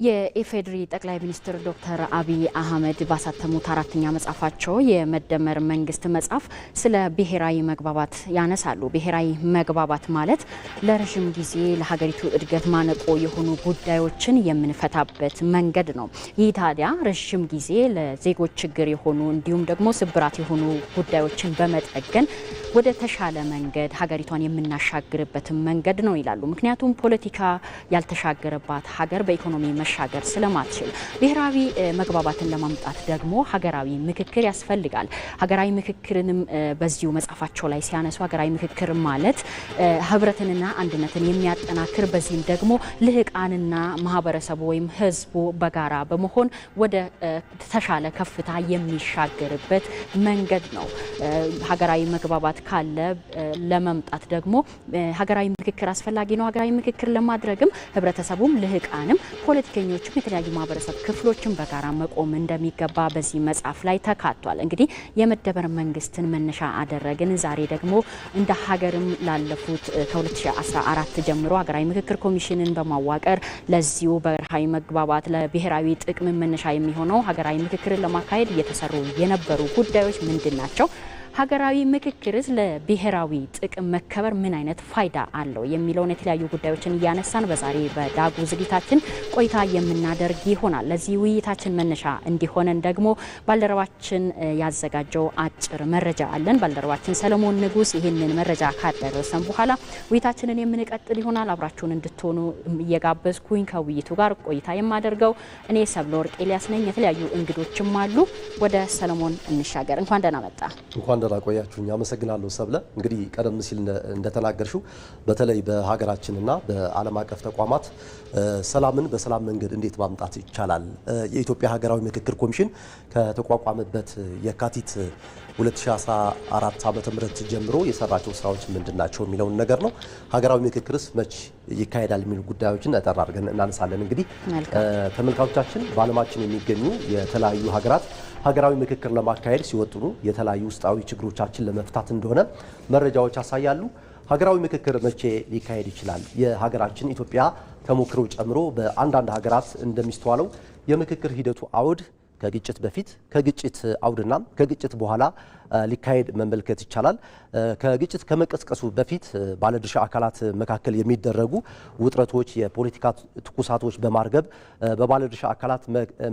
የኢፌድሪ ጠቅላይ ሚኒስትር ዶክተር አብይ አህመድ ባሳተሙት አራተኛ መጽሐፋቸው የመደመር መንግስት መጽሐፍ ስለ ብሔራዊ መግባባት ያነሳሉ። ብሔራዊ መግባባት ማለት ለረጅም ጊዜ ለሀገሪቱ እድገት ማነቆ የሆኑ ጉዳዮችን የምንፈታበት መንገድ ነው። ይህ ታዲያ ረጅም ጊዜ ለዜጎች ችግር የሆኑ እንዲሁም ደግሞ ስብራት የሆኑ ጉዳዮችን በመጠገን ወደ ተሻለ መንገድ ሀገሪቷን የምናሻግርበት መንገድ ነው ይላሉ። ምክንያቱም ፖለቲካ ያልተሻገረባት ሀገር በኢኮኖሚ መሻገር ስለማትችል ብሔራዊ መግባባትን ለማምጣት ደግሞ ሀገራዊ ምክክር ያስፈልጋል። ሀገራዊ ምክክርንም በዚሁ መጽሐፋቸው ላይ ሲያነሱ ሀገራዊ ምክክር ማለት ህብረትንና አንድነትን የሚያጠናክር በዚህም ደግሞ ልህቃንና ማህበረሰቡ ወይም ህዝቡ በጋራ በመሆን ወደ ተሻለ ከፍታ የሚሻገርበት መንገድ ነው። ሀገራዊ መግባባት ካለ ለመምጣት ደግሞ ሀገራዊ ምክክር አስፈላጊ ነው። ሀገራዊ ምክክር ለማድረግም ህብረተሰቡም ልህቃንም ፖለቲከኞችም የተለያዩ ማህበረሰብ ክፍሎችን በጋራ መቆም እንደሚገባ በዚህ መጽሐፍ ላይ ተካቷል። እንግዲህ የመደመር መንግስትን መነሻ አደረግን። ዛሬ ደግሞ እንደ ሀገርም ላለፉት ከ2014 ጀምሮ ሀገራዊ ምክክር ኮሚሽንን በማዋቀር ለዚሁ ብሔራዊ መግባባት ለብሔራዊ ጥቅም መነሻ የሚሆነው ሀገራዊ ምክክርን ለማካሄድ እየተሰሩ የነበሩ ጉዳዮች ምንድናቸው? ሀገራዊ ምክክርስ ለብሔራዊ ጥቅም መከበር ምን አይነት ፋይዳ አለው የሚለውን የተለያዩ ጉዳዮችን እያነሳን በዛሬ በዳጉ ዝግጅታችን ቆይታ የምናደርግ ይሆናል። ለዚህ ውይይታችን መነሻ እንዲሆነን ደግሞ ባልደረባችን ያዘጋጀው አጭር መረጃ አለን። ባልደረባችን ሰለሞን ንጉስ ይህንን መረጃ ካደረሰን በኋላ ውይይታችንን የምንቀጥል ይሆናል። አብራችሁን እንድትሆኑ እየጋበዝኩኝ ከውይይቱ ጋር ቆይታ የማደርገው እኔ ሰብለወርቅ ኤልያስ ነኝ። የተለያዩ እንግዶችም አሉ። ወደ ሰለሞን እንሻገር። እንኳን ደህና መጣ። ቆያችሁኝ። አመሰግናለሁ ሰብለ። እንግዲህ ቀደም ሲል እንደተናገርሽው በተለይ በሀገራችንና በዓለም አቀፍ ተቋማት ሰላምን በሰላም መንገድ እንዴት ማምጣት ይቻላል? የኢትዮጵያ ሀገራዊ ምክክር ኮሚሽን ከተቋቋመበት የካቲት 2014 ዓ.ም ጀምሮ የሰራቸው ስራዎች ምንድናቸው የሚለውን ነገር ነው። ሀገራዊ ምክክርስ መች ይካሄዳል የሚሉ ጉዳዮችን አጠር አድርገን እናነሳለን። እንግዲህ ተመልካቾቻችን በዓለማችን የሚገኙ የተለያዩ ሀገራት ሀገራዊ ምክክር ለማካሄድ ሲወጥኑ የተለያዩ ውስጣዊ ችግሮቻችን ለመፍታት እንደሆነ መረጃዎች ያሳያሉ። ሀገራዊ ምክክር መቼ ሊካሄድ ይችላል? የሀገራችን ኢትዮጵያ ተሞክሮ ጨምሮ በአንዳንድ ሀገራት እንደሚስተዋለው የምክክር ሂደቱ አውድ ከግጭት በፊት ከግጭት አውድና ከግጭት በኋላ ሊካሄድ መመልከት ይቻላል። ከግጭት ከመቀስቀሱ በፊት ባለድርሻ አካላት መካከል የሚደረጉ ውጥረቶች፣ የፖለቲካ ትኩሳቶች በማርገብ በባለድርሻ አካላት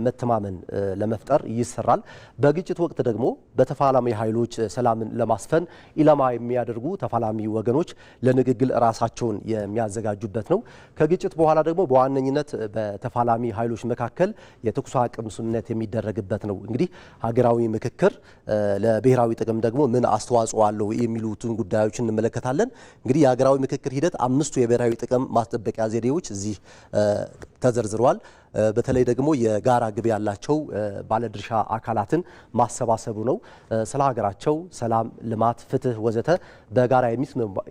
መተማመን ለመፍጠር ይሰራል። በግጭት ወቅት ደግሞ በተፋላሚ ኃይሎች ሰላምን ለማስፈን ኢላማ የሚያደርጉ ተፋላሚ ወገኖች ለንግግር ራሳቸውን የሚያዘጋጁበት ነው። ከግጭት በኋላ ደግሞ በዋነኝነት በተፋላሚ ኃይሎች መካከል የተኩስ አቁም ስምምነት የሚደረግበት ነው። እንግዲህ ሀገራዊ ምክክር ለብሔራዊ ጥቅም ደግሞ ምን አስተዋጽኦ አለው የሚሉትን ጉዳዮችን እንመለከታለን። እንግዲህ የሀገራዊ ምክክር ሂደት አምስቱ የብሔራዊ ጥቅም ማስጠበቂያ ዘዴዎች እዚህ ተዘርዝረዋል። በተለይ ደግሞ የጋራ ግብ ያላቸው ባለድርሻ አካላትን ማሰባሰቡ ነው። ስለ ሀገራቸው ሰላም፣ ልማት፣ ፍትህ ወዘተ በጋራ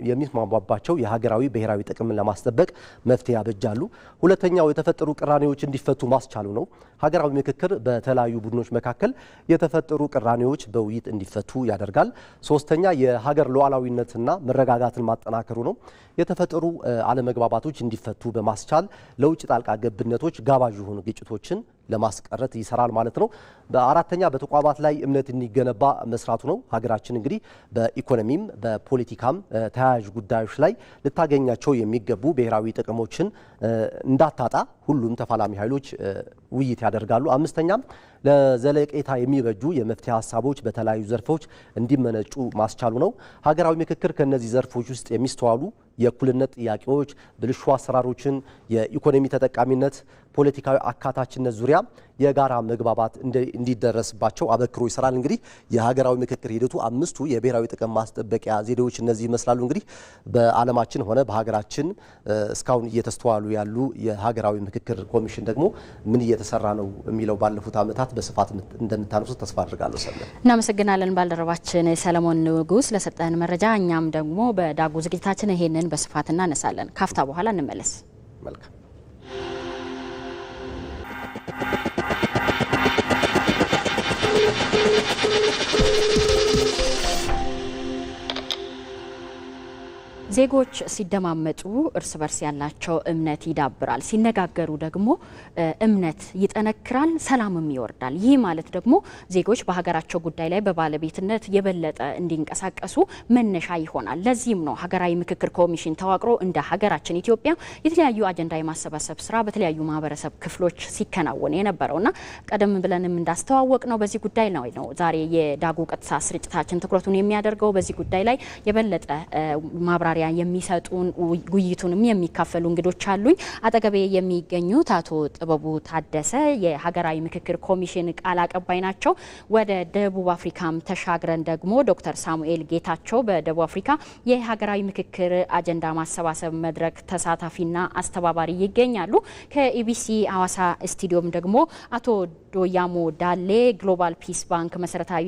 የሚስማማባቸው የሀገራዊ ብሔራዊ ጥቅምን ለማስጠበቅ መፍትሄ ያበጃሉ። ሁለተኛው የተፈጠሩ ቅራኔዎች እንዲፈቱ ማስቻሉ ነው። ሀገራዊ ምክክር በተለያዩ ቡድኖች መካከል የተፈጠሩ ቅራኔዎች በውይይት እንዲፈቱ ያደርጋል። ሶስተኛ የሀገር ሉዓላዊነትና መረጋጋትን ማጠናከሩ ነው። የተፈጠሩ አለመግባባቶች እንዲፈቱ በማስቻል ለውጭ ጣልቃ ገብነቶች ጋባዥ የሆኑ ግጭቶችን ለማስቀረት ይሰራል ማለት ነው። በአራተኛ በተቋማት ላይ እምነት እንዲገነባ መስራቱ ነው። ሀገራችን እንግዲህ በኢኮኖሚም በፖለቲካም ተያያዥ ጉዳዮች ላይ ልታገኛቸው የሚገቡ ብሔራዊ ጥቅሞችን እንዳታጣ ሁሉም ተፋላሚ ኃይሎች ውይይት ያደርጋሉ። አምስተኛም ለዘለቄታ የሚበጁ የመፍትሄ ሀሳቦች በተለያዩ ዘርፎች እንዲመነጩ ማስቻሉ ነው። ሀገራዊ ምክክር ከነዚህ ዘርፎች ውስጥ የሚስተዋሉ የእኩልነት ጥያቄዎች፣ ብልሹ አሰራሮችን፣ የኢኮኖሚ ተጠቃሚነት፣ ፖለቲካዊ አካታችነት ዙሪያ የጋራ መግባባት እንዲደረስባቸው አበክሮ ይሰራል። እንግዲህ የሀገራዊ ምክክር ሂደቱ አምስቱ የብሔራዊ ጥቅም ማስጠበቂያ ዘዴዎች እነዚህ ይመስላሉ። እንግዲህ በዓለማችን ሆነ በሀገራችን እስካሁን እየተስተዋሉ ያሉ የሀገራዊ ምክክር ኮሚሽን ደግሞ ምን እየተሰራ ነው የሚለው ባለፉት ዓመታት በስፋት እንደምታነሱት ተስፋ አድርጋለሁ። ሰለሞን፣ እናመሰግናለን ባልደረባችን ሰለሞን ንጉስ ለሰጠን መረጃ። እኛም ደግሞ በዳጉ ዝግጅታችን ይሄንን በስፋት እናነሳለን። ካፍታ በኋላ እንመለስ። መልካም። ዜጎች ሲደማመጡ እርስ በርስ ያላቸው እምነት ይዳብራል፣ ሲነጋገሩ ደግሞ እምነት ይጠነክራል፣ ሰላምም ይወርዳል። ይህ ማለት ደግሞ ዜጎች በሀገራቸው ጉዳይ ላይ በባለቤትነት የበለጠ እንዲንቀሳቀሱ መነሻ ይሆናል። ለዚህም ነው ሀገራዊ ምክክር ኮሚሽን ተዋቅሮ እንደ ሀገራችን ኢትዮጵያ የተለያዩ አጀንዳ የማሰባሰብ ስራ በተለያዩ ማህበረሰብ ክፍሎች ሲከናወን የነበረውና ቀደም ብለንም እንዳስተዋወቅ ነው በዚህ ጉዳይ ነው ዛሬ የዳጉ ቀጥታ ስርጭታችን ትኩረቱን የሚያደርገው በዚህ ጉዳይ ላይ የበለጠ ማብራሪያ የሚሰጡን ውይይቱንም የሚካፈሉ እንግዶች አሉኝ። አጠገቤ የሚገኙት አቶ ጥበቡ ታደሰ የሀገራዊ ምክክር ኮሚሽን ቃል አቀባይ ናቸው። ወደ ደቡብ አፍሪካም ተሻግረን ደግሞ ዶክተር ሳሙኤል ጌታቸው በደቡብ አፍሪካ የሀገራዊ ምክክር አጀንዳ ማሰባሰብ መድረክ ተሳታፊና አስተባባሪ ይገኛሉ። ከኢቢሲ ሐዋሳ ስቱዲዮም ደግሞ አቶ ዶያሞ ዳሌ ግሎባል ፒስ ባንክ መሰረታዊ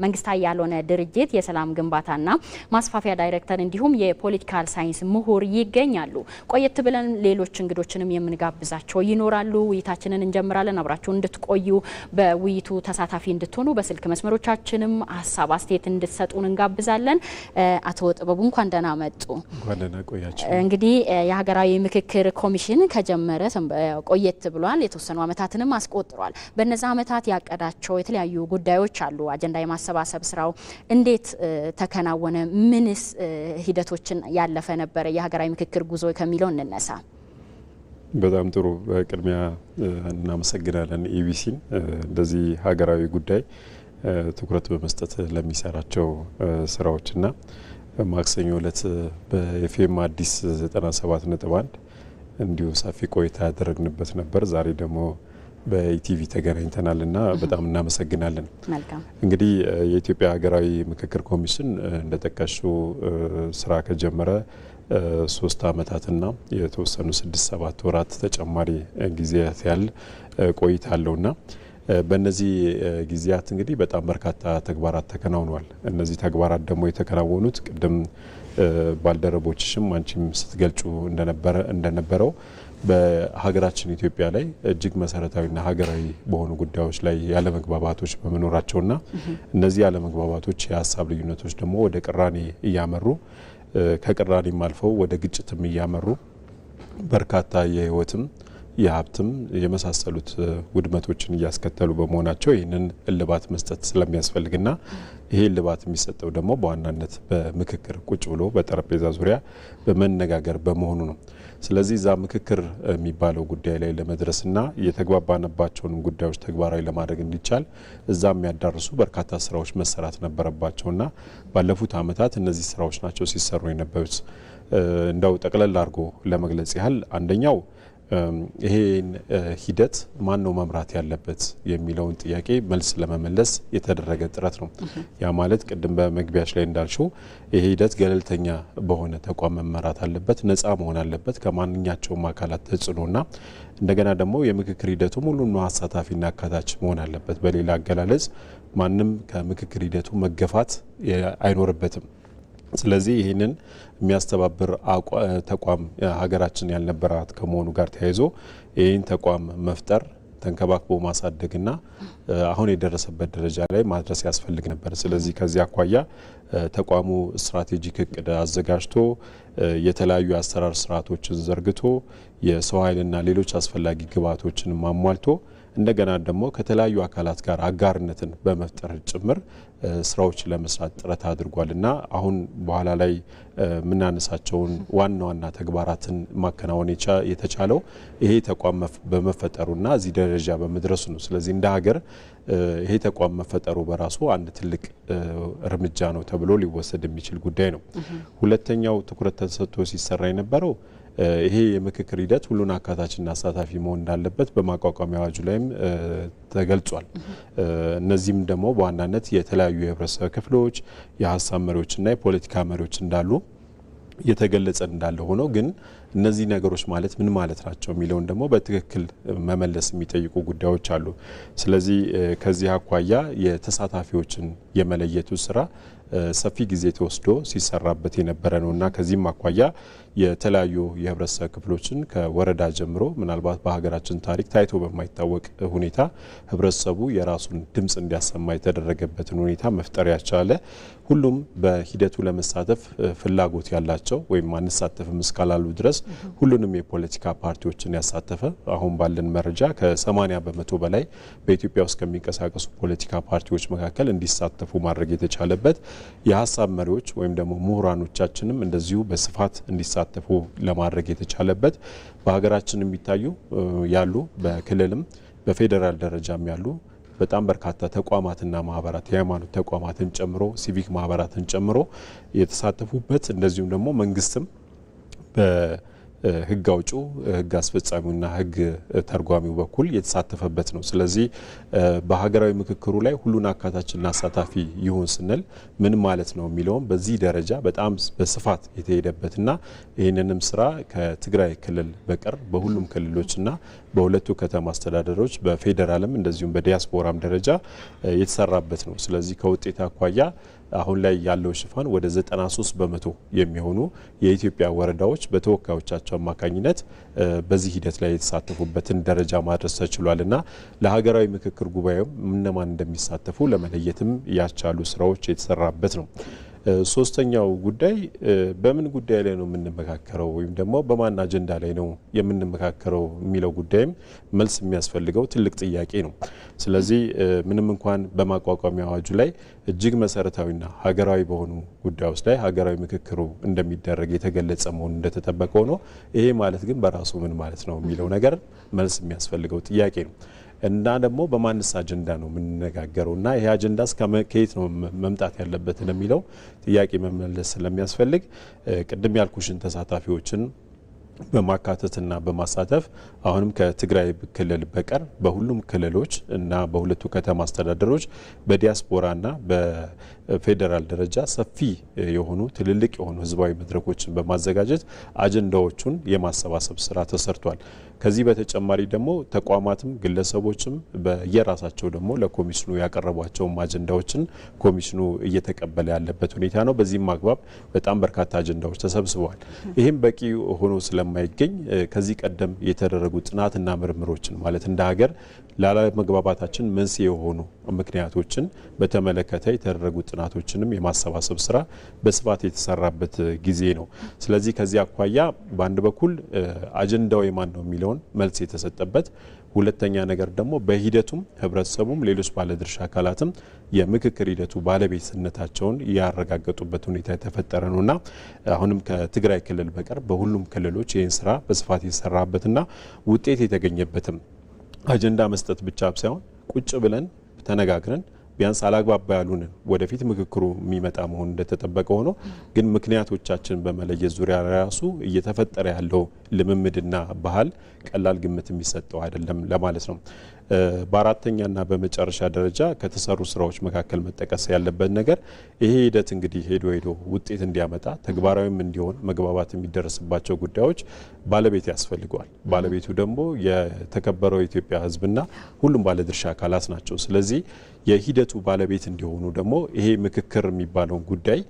መንግስታዊ ያልሆነ ድርጅት የሰላም ግንባታና ማስፋፊያ ዳይሬክተር እንዲሁም የፖለቲካል ሳይንስ ምሁር ይገኛሉ። ቆየት ብለን ሌሎች እንግዶችንም የምንጋብዛቸው ይኖራሉ። ውይይታችንን እንጀምራለን። አብራችሁ እንድትቆዩ በውይይቱ ተሳታፊ እንድትሆኑ በስልክ መስመሮቻችንም ሀሳብ አስተያየት እንድትሰጡን እንጋብዛለን። አቶ ጥበቡ እንኳን ደህና መጡ። እንኳን ደህና ቆያችሁ። እንግዲህ የሀገራዊ ምክክር ኮሚሽን ከጀመረ ቆየት ብሏል። የተወሰኑ አመታትንም አስቆጥሯል። በነዛ አመታት ያቀዳቸው የተለያዩ ጉዳዮች አሉ። አጀንዳ የማሰባሰብ ስራው እንዴት ተከናወነ? ምንስ ሂደቶችን ያለፈ ነበረ? የሀገራዊ ምክክር ጉዞ ከሚለው እንነሳ። በጣም ጥሩ። በቅድሚያ እናመሰግናለን ኢቢሲን እንደዚህ ሀገራዊ ጉዳይ ትኩረት በመስጠት ለሚሰራቸው ስራዎችና ማክሰኞ ዕለት በኤፍኤም አዲስ 97.1 እንዲሁ ሰፊ ቆይታ ያደረግንበት ነበር። ዛሬ ደግሞ በኢቲቪ ተገናኝተናልና በጣም እናመሰግናለን። መልካም። እንግዲህ የኢትዮጵያ ሀገራዊ ምክክር ኮሚሽን እንደጠቀሽው ስራ ከጀመረ 3 አመታትና የተወሰኑ 6-7 ወራት ተጨማሪ ጊዜያት ያህል ቆይታ አለውና በእነዚህ ጊዜያት እንግዲህ በጣም በርካታ ተግባራት ተከናውነዋል። እነዚህ ተግባራት ደግሞ የተከናወኑት ቅድም ባልደረቦችሽም አንቺም ስትገልጹ እንደነበረው በሀገራችን ኢትዮጵያ ላይ እጅግ መሰረታዊና ሀገራዊ በሆኑ ጉዳዮች ላይ ያለመግባባቶች በመኖራቸውና እነዚህ ያለመግባባቶች የሀሳብ ልዩነቶች ደግሞ ወደ ቅራኔ እያመሩ ከቅራኔም አልፈው ወደ ግጭትም እያመሩ በርካታ የህይወትም የሀብትም የመሳሰሉት ውድመቶችን እያስከተሉ በመሆናቸው ይህንን እልባት መስጠት ስለሚያስፈልግና ይሄ እልባት የሚሰጠው ደግሞ በዋናነት በምክክር ቁጭ ብሎ በጠረጴዛ ዙሪያ በመነጋገር በመሆኑ ነው። ስለዚህ ዛ ምክክር የሚባለው ጉዳይ ላይ ለመድረስና የተግባባንባቸውን ጉዳዮች ተግባራዊ ለማድረግ እንዲቻል እዛ የሚያዳርሱ በርካታ ስራዎች መሰራት ነበረባቸውና ባለፉት አመታት እነዚህ ስራዎች ናቸው ሲሰሩ የነበሩት። እንደው ጠቅለል አድርጎ ለመግለጽ ያህል አንደኛው ይሄን ሂደት ማን ነው መምራት ያለበት የሚለውን ጥያቄ መልስ ለመመለስ የተደረገ ጥረት ነው። ያ ማለት ቅድም በመግቢያሽ ላይ እንዳልሽው ይሄ ሂደት ገለልተኛ በሆነ ተቋም መመራት አለበት፣ ነፃ መሆን አለበት ከማንኛቸውም አካላት ተጽዕኖና እንደገና ደግሞ የምክክር ሂደቱ ሙሉን አሳታፊና አካታች መሆን አለበት። በሌላ አገላለጽ ማንም ከምክክር ሂደቱ መገፋት አይኖርበትም። ስለዚህ ይህንን የሚያስተባብር ተቋም ሀገራችን ያልነበራት ከመሆኑ ጋር ተያይዞ ይህን ተቋም መፍጠር ተንከባክቦ ማሳደግና አሁን የደረሰበት ደረጃ ላይ ማድረስ ያስፈልግ ነበር። ስለዚህ ከዚህ አኳያ ተቋሙ ስትራቴጂክ እቅድ አዘጋጅቶ የተለያዩ አሰራር ስርዓቶችን ዘርግቶ የሰው ኃይልና ሌሎች አስፈላጊ ግብዓቶችን ማሟልቶ እንደገና ደግሞ ከተለያዩ አካላት ጋር አጋርነትን በመፍጠር ጭምር ስራዎች ለመስራት ጥረት አድርጓልና አሁን በኋላ ላይ ምናነሳቸውን ዋና ዋና ተግባራትን ማከናወን የተቻለው ይሄ ተቋም በመፈጠሩና እዚህ ደረጃ በመድረሱ ነው። ስለዚህ እንደ ሀገር ይሄ ተቋም መፈጠሩ በራሱ አንድ ትልቅ እርምጃ ነው ተብሎ ሊወሰድ የሚችል ጉዳይ ነው። ሁለተኛው ትኩረት ተሰጥቶ ሲሰራ የነበረው ይሄ የምክክር ሂደት ሁሉን አካታችና አሳታፊ መሆን እንዳለበት በማቋቋሚያ አዋጁ ላይም ተገልጿል። እነዚህም ደግሞ በዋናነት የተለያዩ የህብረተሰብ ክፍሎች የሀሳብ መሪዎችና የፖለቲካ መሪዎች እንዳሉ የተገለጸ እንዳለ ሆኖ ግን እነዚህ ነገሮች ማለት ምን ማለት ናቸው የሚለውን ደግሞ በትክክል መመለስ የሚጠይቁ ጉዳዮች አሉ። ስለዚህ ከዚህ አኳያ የተሳታፊዎችን የመለየቱ ስራ ሰፊ ጊዜ ተወስዶ ሲሰራበት የነበረ ነውና ከዚህም አኳያ የተለያዩ የህብረተሰብ ክፍሎችን ከወረዳ ጀምሮ ምናልባት በሀገራችን ታሪክ ታይቶ በማይታወቅ ሁኔታ ህብረተሰቡ የራሱን ድምጽ እንዲያሰማ የተደረገበትን ሁኔታ መፍጠር ያቻለ ሁሉም በሂደቱ ለመሳተፍ ፍላጎት ያላቸው ወይም አንሳተፍም እስካላሉ ድረስ ሁሉንም የፖለቲካ ፓርቲዎችን ያሳተፈ አሁን ባለን መረጃ ከ80 በመቶ በላይ በኢትዮጵያ ውስጥ ከሚንቀሳቀሱ ፖለቲካ ፓርቲዎች መካከል እንዲሳተፉ ማድረግ የተቻለበት የሀሳብ መሪዎች ወይም ደግሞ ምሁራኖቻችንም እንደዚሁ በስፋት እንዲሳተፉ ለማድረግ የተቻለበት በሀገራችን የሚታዩ ያሉ በክልልም በፌዴራል ደረጃም ያሉ በጣም በርካታ ተቋማትና ማህበራት የሃይማኖት ተቋማትን ጨምሮ ሲቪክ ማህበራትን ጨምሮ የተሳተፉበት እንደዚሁም ደግሞ መንግስትም ህግ አውጪው ህግ አስፈጻሚውና ህግ ተርጓሚው በኩል የተሳተፈበት ነው። ስለዚህ በሀገራዊ ምክክሩ ላይ ሁሉን አካታችና አሳታፊ ይሁን ስንል ምን ማለት ነው የሚለውን በዚህ ደረጃ በጣም በስፋት የተሄደበትና ይህንንም ስራ ከትግራይ ክልል በቀር በሁሉም ክልሎችና በሁለቱ ከተማ አስተዳደሮች በፌዴራልም እንደዚሁም በዲያስፖራም ደረጃ የተሰራበት ነው። ስለዚህ ከውጤት አኳያ አሁን ላይ ያለው ሽፋን ወደ 93 በመቶ የሚሆኑ የኢትዮጵያ ወረዳዎች በተወካዮቻቸው አማካኝነት በዚህ ሂደት ላይ የተሳተፉበትን ደረጃ ማድረስ ተችሏልና ለሀገራዊ ምክክር ጉባኤው እነማን እንደሚሳተፉ ለመለየትም ያቻሉ ስራዎች የተሰራበት ነው። ሶስተኛው ጉዳይ በምን ጉዳይ ላይ ነው የምንመካከረው ወይም ደግሞ በማን አጀንዳ ላይ ነው የምንመካከረው የሚለው ጉዳይም መልስ የሚያስፈልገው ትልቅ ጥያቄ ነው። ስለዚህ ምንም እንኳን በማቋቋሚያ አዋጁ ላይ እጅግ መሰረታዊና ሀገራዊ በሆኑ ጉዳዮች ላይ ሀገራዊ ምክክሩ እንደሚደረግ የተገለጸ መሆኑ እንደተጠበቀው ነው። ይሄ ማለት ግን በራሱ ምን ማለት ነው የሚለው ነገር መልስ የሚያስፈልገው ጥያቄ ነው። እና ደግሞ በማንስ አጀንዳ ነው የምንነጋገረውና ይሄ አጀንዳ ከየት ነው መምጣት ያለበት የሚለው ጥያቄ መመለስ ስለሚያስፈልግ ቅድም ያልኩሽን ተሳታፊዎችን በማካተትና በማሳተፍ አሁንም ከትግራይ ክልል በቀር በሁሉም ክልሎች እና በሁለቱ ከተማ አስተዳደሮች በዲያስፖራና በፌዴራል ደረጃ ሰፊ የሆኑ ትልልቅ የሆኑ ህዝባዊ መድረኮችን በማዘጋጀት አጀንዳዎቹን የማሰባሰብ ስራ ተሰርቷል። ከዚህ በተጨማሪ ደግሞ ተቋማትም ግለሰቦችም በየራሳቸው ደግሞ ለኮሚሽኑ ያቀረቧቸው አጀንዳዎችን ኮሚሽኑ እየተቀበለ ያለበት ሁኔታ ነው። በዚህም አግባብ በጣም በርካታ አጀንዳዎች ተሰብስበዋል። ይህም በቂ ሆኖ ስለማይገኝ ከዚህ ቀደም የተደረጉ ጥናትና ምርምሮችን ማለት እንደ ሀገር ላለመግባባታችን መንስኤ የሆኑ ምክንያቶችን በተመለከተ የተደረጉ ጥናቶችንም የማሰባሰብ ስራ በስፋት የተሰራበት ጊዜ ነው። ስለዚህ ከዚህ አኳያ በአንድ በኩል አጀንዳው የማን ነው የሚለውን መልስ የተሰጠበት፣ ሁለተኛ ነገር ደግሞ በሂደቱም ህብረተሰቡም ሌሎች ባለድርሻ አካላትም የምክክር ሂደቱ ባለቤትነታቸውን ያረጋገጡበት ሁኔታ የተፈጠረ ነውና አሁንም ከትግራይ ክልል በቀር በሁሉም ክልሎች ይህን ስራ በስፋት የተሰራበትና ውጤት የተገኘበትም አጀንዳ መስጠት ብቻ ሳይሆን ቁጭ ብለን ተነጋግረን ቢያንስ አላግባባ ያሉንን ወደፊት ምክክሩ የሚመጣ መሆን እንደተጠበቀ ሆኖ ግን ምክንያቶቻችን በመለየት ዙሪያ ራሱ እየተፈጠረ ያለው ልምምድና ባህል ቀላል ግምት የሚሰጠው አይደለም ለማለት ነው። በአራተኛና በመጨረሻ ደረጃ ከተሰሩ ስራዎች መካከል መጠቀስ ያለበት ነገር ይሄ ሂደት እንግዲህ ሄዶ ውጤት እንዲያመጣ ተግባራዊም እንዲሆን መግባባት የሚደረስባቸው ጉዳዮች ባለቤት ያስፈልገዋል። ባለቤቱ ደግሞ የተከበረው የኢትዮጵያ ሕዝብና ሁሉም ባለድርሻ አካላት ናቸው። ስለዚህ የሂደቱ ባለቤት እንዲሆኑ ደግሞ ይሄ ምክክር የሚባለውን ጉዳይ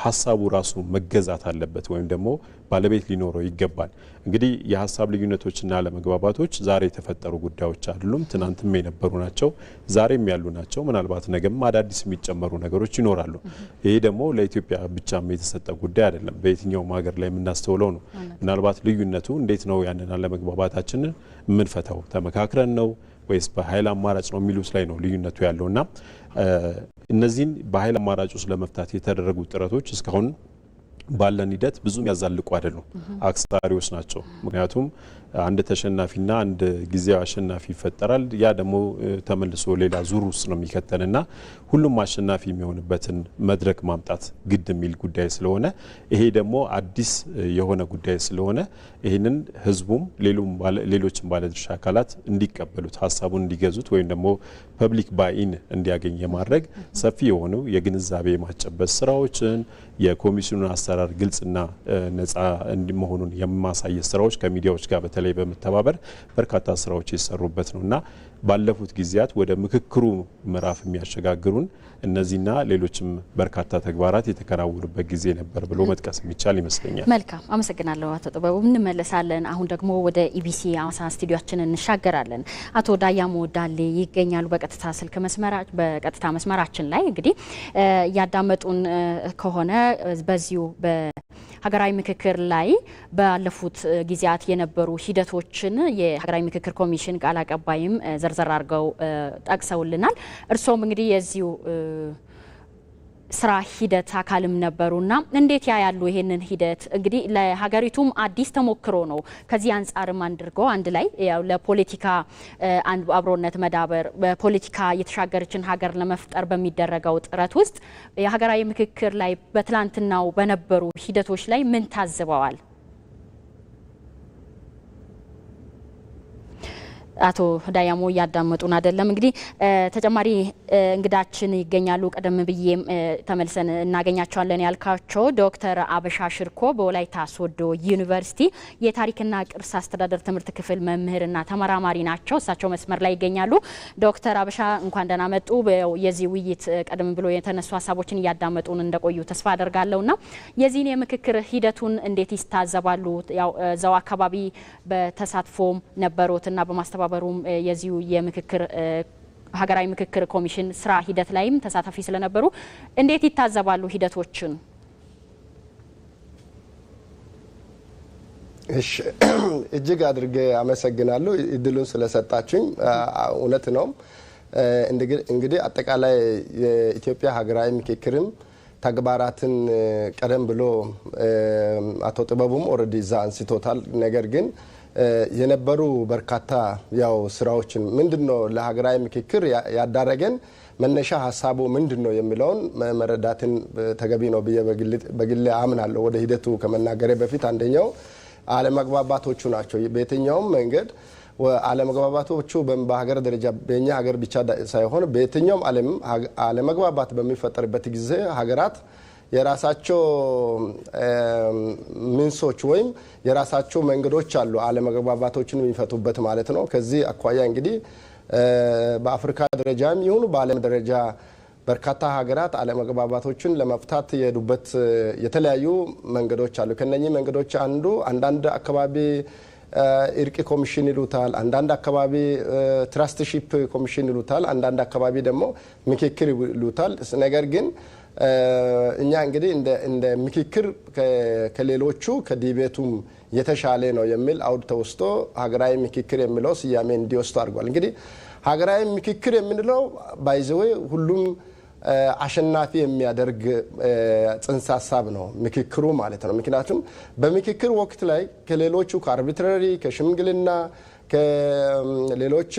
ሀሳቡ ራሱ መገዛት አለበት ወይም ደግሞ ባለቤት ሊኖረው ይገባል። እንግዲህ የሀሳብ ልዩነቶችና አለመግባባቶች ዛሬ የተፈጠሩ ጉዳዮች አይደሉም። ትናንትም የነበሩ ናቸው፣ ዛሬም ያሉ ናቸው። ምናልባት ነገም አዳዲስ የሚጨመሩ ነገሮች ይኖራሉ። ይሄ ደግሞ ለኢትዮጵያ ብቻም የተሰጠ ጉዳይ አይደለም፣ በየትኛውም ሀገር ላይ የምናስተውለው ነው። ምናልባት ልዩነቱ እንዴት ነው ያንን አለመግባባታችንን የምንፈታው? ተመካክረን ነው ወይስ በኃይል አማራጭ ነው የሚሉት ላይ ነው ልዩነቱ ያለውና እነዚህን በኃይል አማራጮች ለመፍታት የተደረጉ ጥረቶች እስካሁን ባለን ሂደት ብዙም ያዛልቁ አይደሉም፣ አክሳሪዎች ናቸው። ምክንያቱም አንድ ተሸናፊና አንድ ጊዜያዊ አሸናፊ ይፈጠራል። ያ ደግሞ ተመልሶ ሌላ ዙር ውስጥ ነው የሚከተልና ሁሉም አሸናፊ የሚሆንበትን መድረክ ማምጣት ግድ የሚል ጉዳይ ስለሆነ ይሄ ደግሞ አዲስ የሆነ ጉዳይ ስለሆነ ይህንን ህዝቡም ሌሎችም ባለድርሻ አካላት እንዲቀበሉት ሀሳቡን እንዲገዙት ወይም ደግሞ ፐብሊክ ባይን እንዲያገኝ የማድረግ ሰፊ የሆኑ የግንዛቤ ማጨበጥ ስራዎችን የኮሚሽኑን አሰራር ግልጽና ነጻ መሆኑን የማሳየት ስራዎች ከሚዲያዎች ጋር በተለይ በመተባበር በርካታ ስራዎች ይሰሩበት ነውና ባለፉት ጊዜያት ወደ ምክክሩ ምዕራፍ የሚያሸጋግሩን እነዚህና ሌሎችም በርካታ ተግባራት የተከናወኑበት ጊዜ ነበር ብሎ መጥቀስ የሚቻል ይመስለኛል። መልካም አመሰግናለሁ አቶ ጥበቡ። እንመለሳለን። አሁን ደግሞ ወደ ኢቢሲ አዋሳ ስቱዲዮአችን እንሻገራለን። አቶ ዳያሞ ዳሌ ይገኛሉ በቀጥታ መስመራችን ላይ እንግዲህ ያዳመጡን ከሆነ በዚሁ ሀገራዊ ምክክር ላይ ባለፉት ጊዜያት የነበሩ ሂደቶችን የሀገራዊ ምክክር ኮሚሽን ቃል አቀባይም ዘርዘር አድርገው ጠቅሰውልናል። እርሶም እንግዲህ የዚሁ ስራ ሂደት አካልም ነበሩና እንዴት ያያሉ ይሄንን ሂደት? እንግዲህ ለሀገሪቱም አዲስ ተሞክሮ ነው። ከዚህ አንጻርም አድርገው አንድ ላይ ያው ለፖለቲካ አብሮነት መዳበር በፖለቲካ የተሻገረችን ሀገር ለመፍጠር በሚደረገው ጥረት ውስጥ የሀገራዊ ምክክር ላይ በትላንትናው በነበሩ ሂደቶች ላይ ምን ታዝበዋል? አቶ ዳያሞ ያዳመጡን አይደለም። እንግዲህ ተጨማሪ እንግዳችን ይገኛሉ። ቀደም ብዬም ተመልሰን እናገኛቸዋለን ያልካቸው ዶክተር አበሻ ሽርኮ በወላይታ ሶዶ ዩኒቨርሲቲ የታሪክና ቅርስ አስተዳደር ትምህርት ክፍል መምህርና ተመራማሪ ናቸው። እሳቸው መስመር ላይ ይገኛሉ። ዶክተር አበሻ እንኳን ደህና መጡ። የዚህ ውይይት ቀደም ብሎ የተነሱ ሀሳቦችን እያዳመጡን እንደቆዩ ተስፋ አደርጋለሁና የዚህን የምክክር ሂደቱን እንዴት ይታዘባሉ? ያው እዛው አካባቢ በተሳትፎም ነበሩትና በማስተባበሩም የዚሁ የምክክር ሀገራዊ ምክክር ኮሚሽን ስራ ሂደት ላይም ተሳታፊ ስለነበሩ እንዴት ይታዘባሉ ሂደቶችን? እሺ እጅግ አድርጌ አመሰግናለሁ እድሉን ስለሰጣችሁኝ። እውነት ነው እንግዲህ አጠቃላይ የኢትዮጵያ ሀገራዊ ምክክርም ተግባራትን ቀደም ብሎ አቶ ጥበቡም ኦሬዲ ዛ አንስቶታል። ነገር ግን የነበሩ በርካታ ያው ስራዎችን ምንድነው ለሀገራዊ ምክክር ያዳረገን መነሻ ሀሳቡ ምንድነው የሚለውን መረዳትን ተገቢ ነው በግል አምናለሁ። ወደ ሂደቱ ከመናገሬ በፊት አንደኛው አለመግባባቶቹ ናቸው። በየትኛውም መንገድ አለመግባባቶቹ በሀገር ደረጃ በእኛ ሀገር ብቻ ሳይሆን በየትኛውም አለመግባባት በሚፈጠርበት ጊዜ ሀገራት የራሳቸው ምንሶች ወይም የራሳቸው መንገዶች አሉ አለመግባባቶችን የሚፈቱበት ማለት ነው። ከዚህ አኳያ እንግዲህ በአፍሪካ ደረጃም ይሁን በዓለም ደረጃ በርካታ ሀገራት አለመግባባቶችን ለመፍታት የሄዱበት የተለያዩ መንገዶች አሉ። ከነኚህ መንገዶች አንዱ አንዳንድ አካባቢ እርቅ ኮሚሽን ይሉታል፣ አንዳንድ አካባቢ ትራስትሺፕ ኮሚሽን ይሉታል፣ አንዳንድ አካባቢ ደግሞ ምክክር ይሉታል። ነገር ግን እኛ እንግዲህ እንደ ምክክር ከሌሎቹ ከዲቤቱም የተሻለ ነው የሚል አውድ ተወስቶ ሀገራዊ ምክክር የሚለው ስያሜ እንዲወስዱ አድርጓል። እንግዲህ ሀገራዊ ምክክር የምንለው ባይዘዌ ሁሉም አሸናፊ የሚያደርግ ጽንሰ ሀሳብ ነው ምክክሩ ማለት ነው። ምክንያቱም በምክክር ወቅት ላይ ከሌሎቹ ከአርቢትራሪ ከሽምግልና ከሌሎች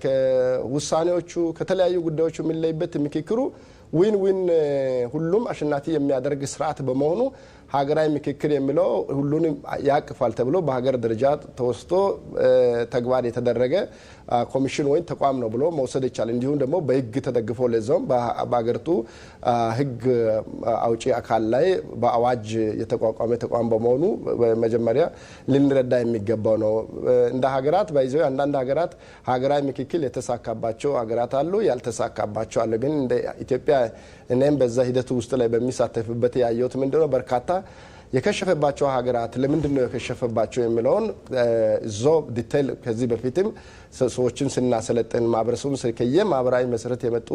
ከውሳኔዎቹ ከተለያዩ ጉዳዮች የሚለይበት ምክክሩ ዊን ዊን ሁሉም አሸናፊ የሚያደርግ ስርዓት በመሆኑ ሀገራዊ ምክክር የሚለው ሁሉንም ያቅፋል ተብሎ በሀገር ደረጃ ተወስቶ ተግባር የተደረገ ኮሚሽን ወይ ተቋም ነው ብሎ መውሰድ ይቻላል። እንዲሁም ደግሞ በህግ ተደግፎ ለዛውም በሀገሪቱ ህግ አውጪ አካል ላይ በአዋጅ የተቋቋመ ተቋም በመሆኑ መጀመሪያ ልንረዳ የሚገባው ነው። እንደ ሀገራት ባይዘው አንዳንድ ሀገራት ሀገራዊ ምክክር የተሳካባቸው ሀገራት አሉ፣ ያልተሳካባቸው አሉ። ግን እንደ ኢትዮጵያ እኔም በዛ ሂደቱ ውስጥ ላይ በሚሳተፍበት ያየሁት ምንድነው በርካታ የከሸፈባቸው ሀገራት ለምንድነው የከሸፈባቸው የሚለውን ዞ ዲቴል ከዚህ በፊትም ሰዎችን ስናሰለጥን ማህበረሰቡን ከየማህበራዊ መሰረት የመጡ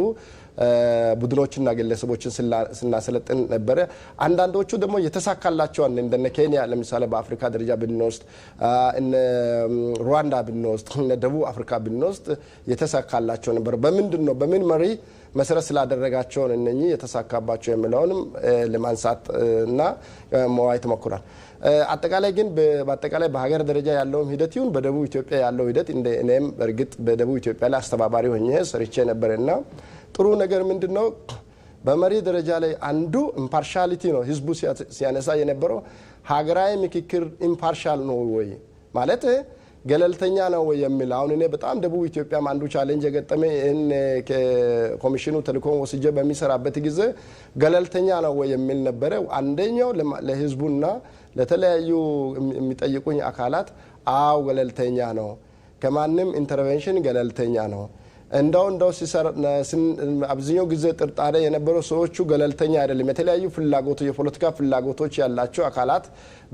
ቡድኖችና ግለሰቦችን ስናሰለጥን ነበረ። አንዳንዶቹ ደግሞ የተሳካላቸው እንደነ ኬንያ ለምሳሌ በአፍሪካ ደረጃ ብንወስድ፣ እነ ሩዋንዳ ብንወስድ፣ እነ ደቡብ አፍሪካ ብንወስድ የተሳካላቸው ነበር። በምንድነው በምን መሪ መሰረት ስላደረጋቸው እነኚህ የተሳካባቸው የሚለውንም ለማንሳት እና ለመዋየት ተሞክሯል። አጠቃላይ ግን በአጠቃላይ በሀገር ደረጃ ያለውም ሂደት ይሁን በደቡብ ኢትዮጵያ ያለው ሂደት እኔም በእርግጥ በደቡብ ኢትዮጵያ ላይ አስተባባሪ ሆኜ ሰርቼ ነበርና ጥሩ ነገር ምንድነው በመሪ ደረጃ ላይ አንዱ ኢምፓርሻሊቲ ነው። ህዝቡ ሲያነሳ የነበረው ሀገራዊ ምክክር ኢምፓርሻል ነው ወይ ማለት ገለልተኛ ነው ወይ የሚል አሁን እኔ በጣም ደቡብ ኢትዮጵያ አንዱ ቻሌንጅ የገጠመ ይህን ከኮሚሽኑ ተልእኮን ወስጄ በሚሰራበት ጊዜ ገለልተኛ ነው ወይ የሚል ነበረ። አንደኛው ለህዝቡና ለተለያዩ የሚጠይቁኝ አካላት አው ገለልተኛ ነው፣ ከማንም ኢንተርቬንሽን ገለልተኛ ነው። እንደው አብዛኛው ጊዜ ጥርጣሬ የነበረው ሰዎቹ ገለልተኛ አይደለም፣ የተለያዩ ፍላጎቶች የፖለቲካ ፍላጎቶች ያላቸው አካላት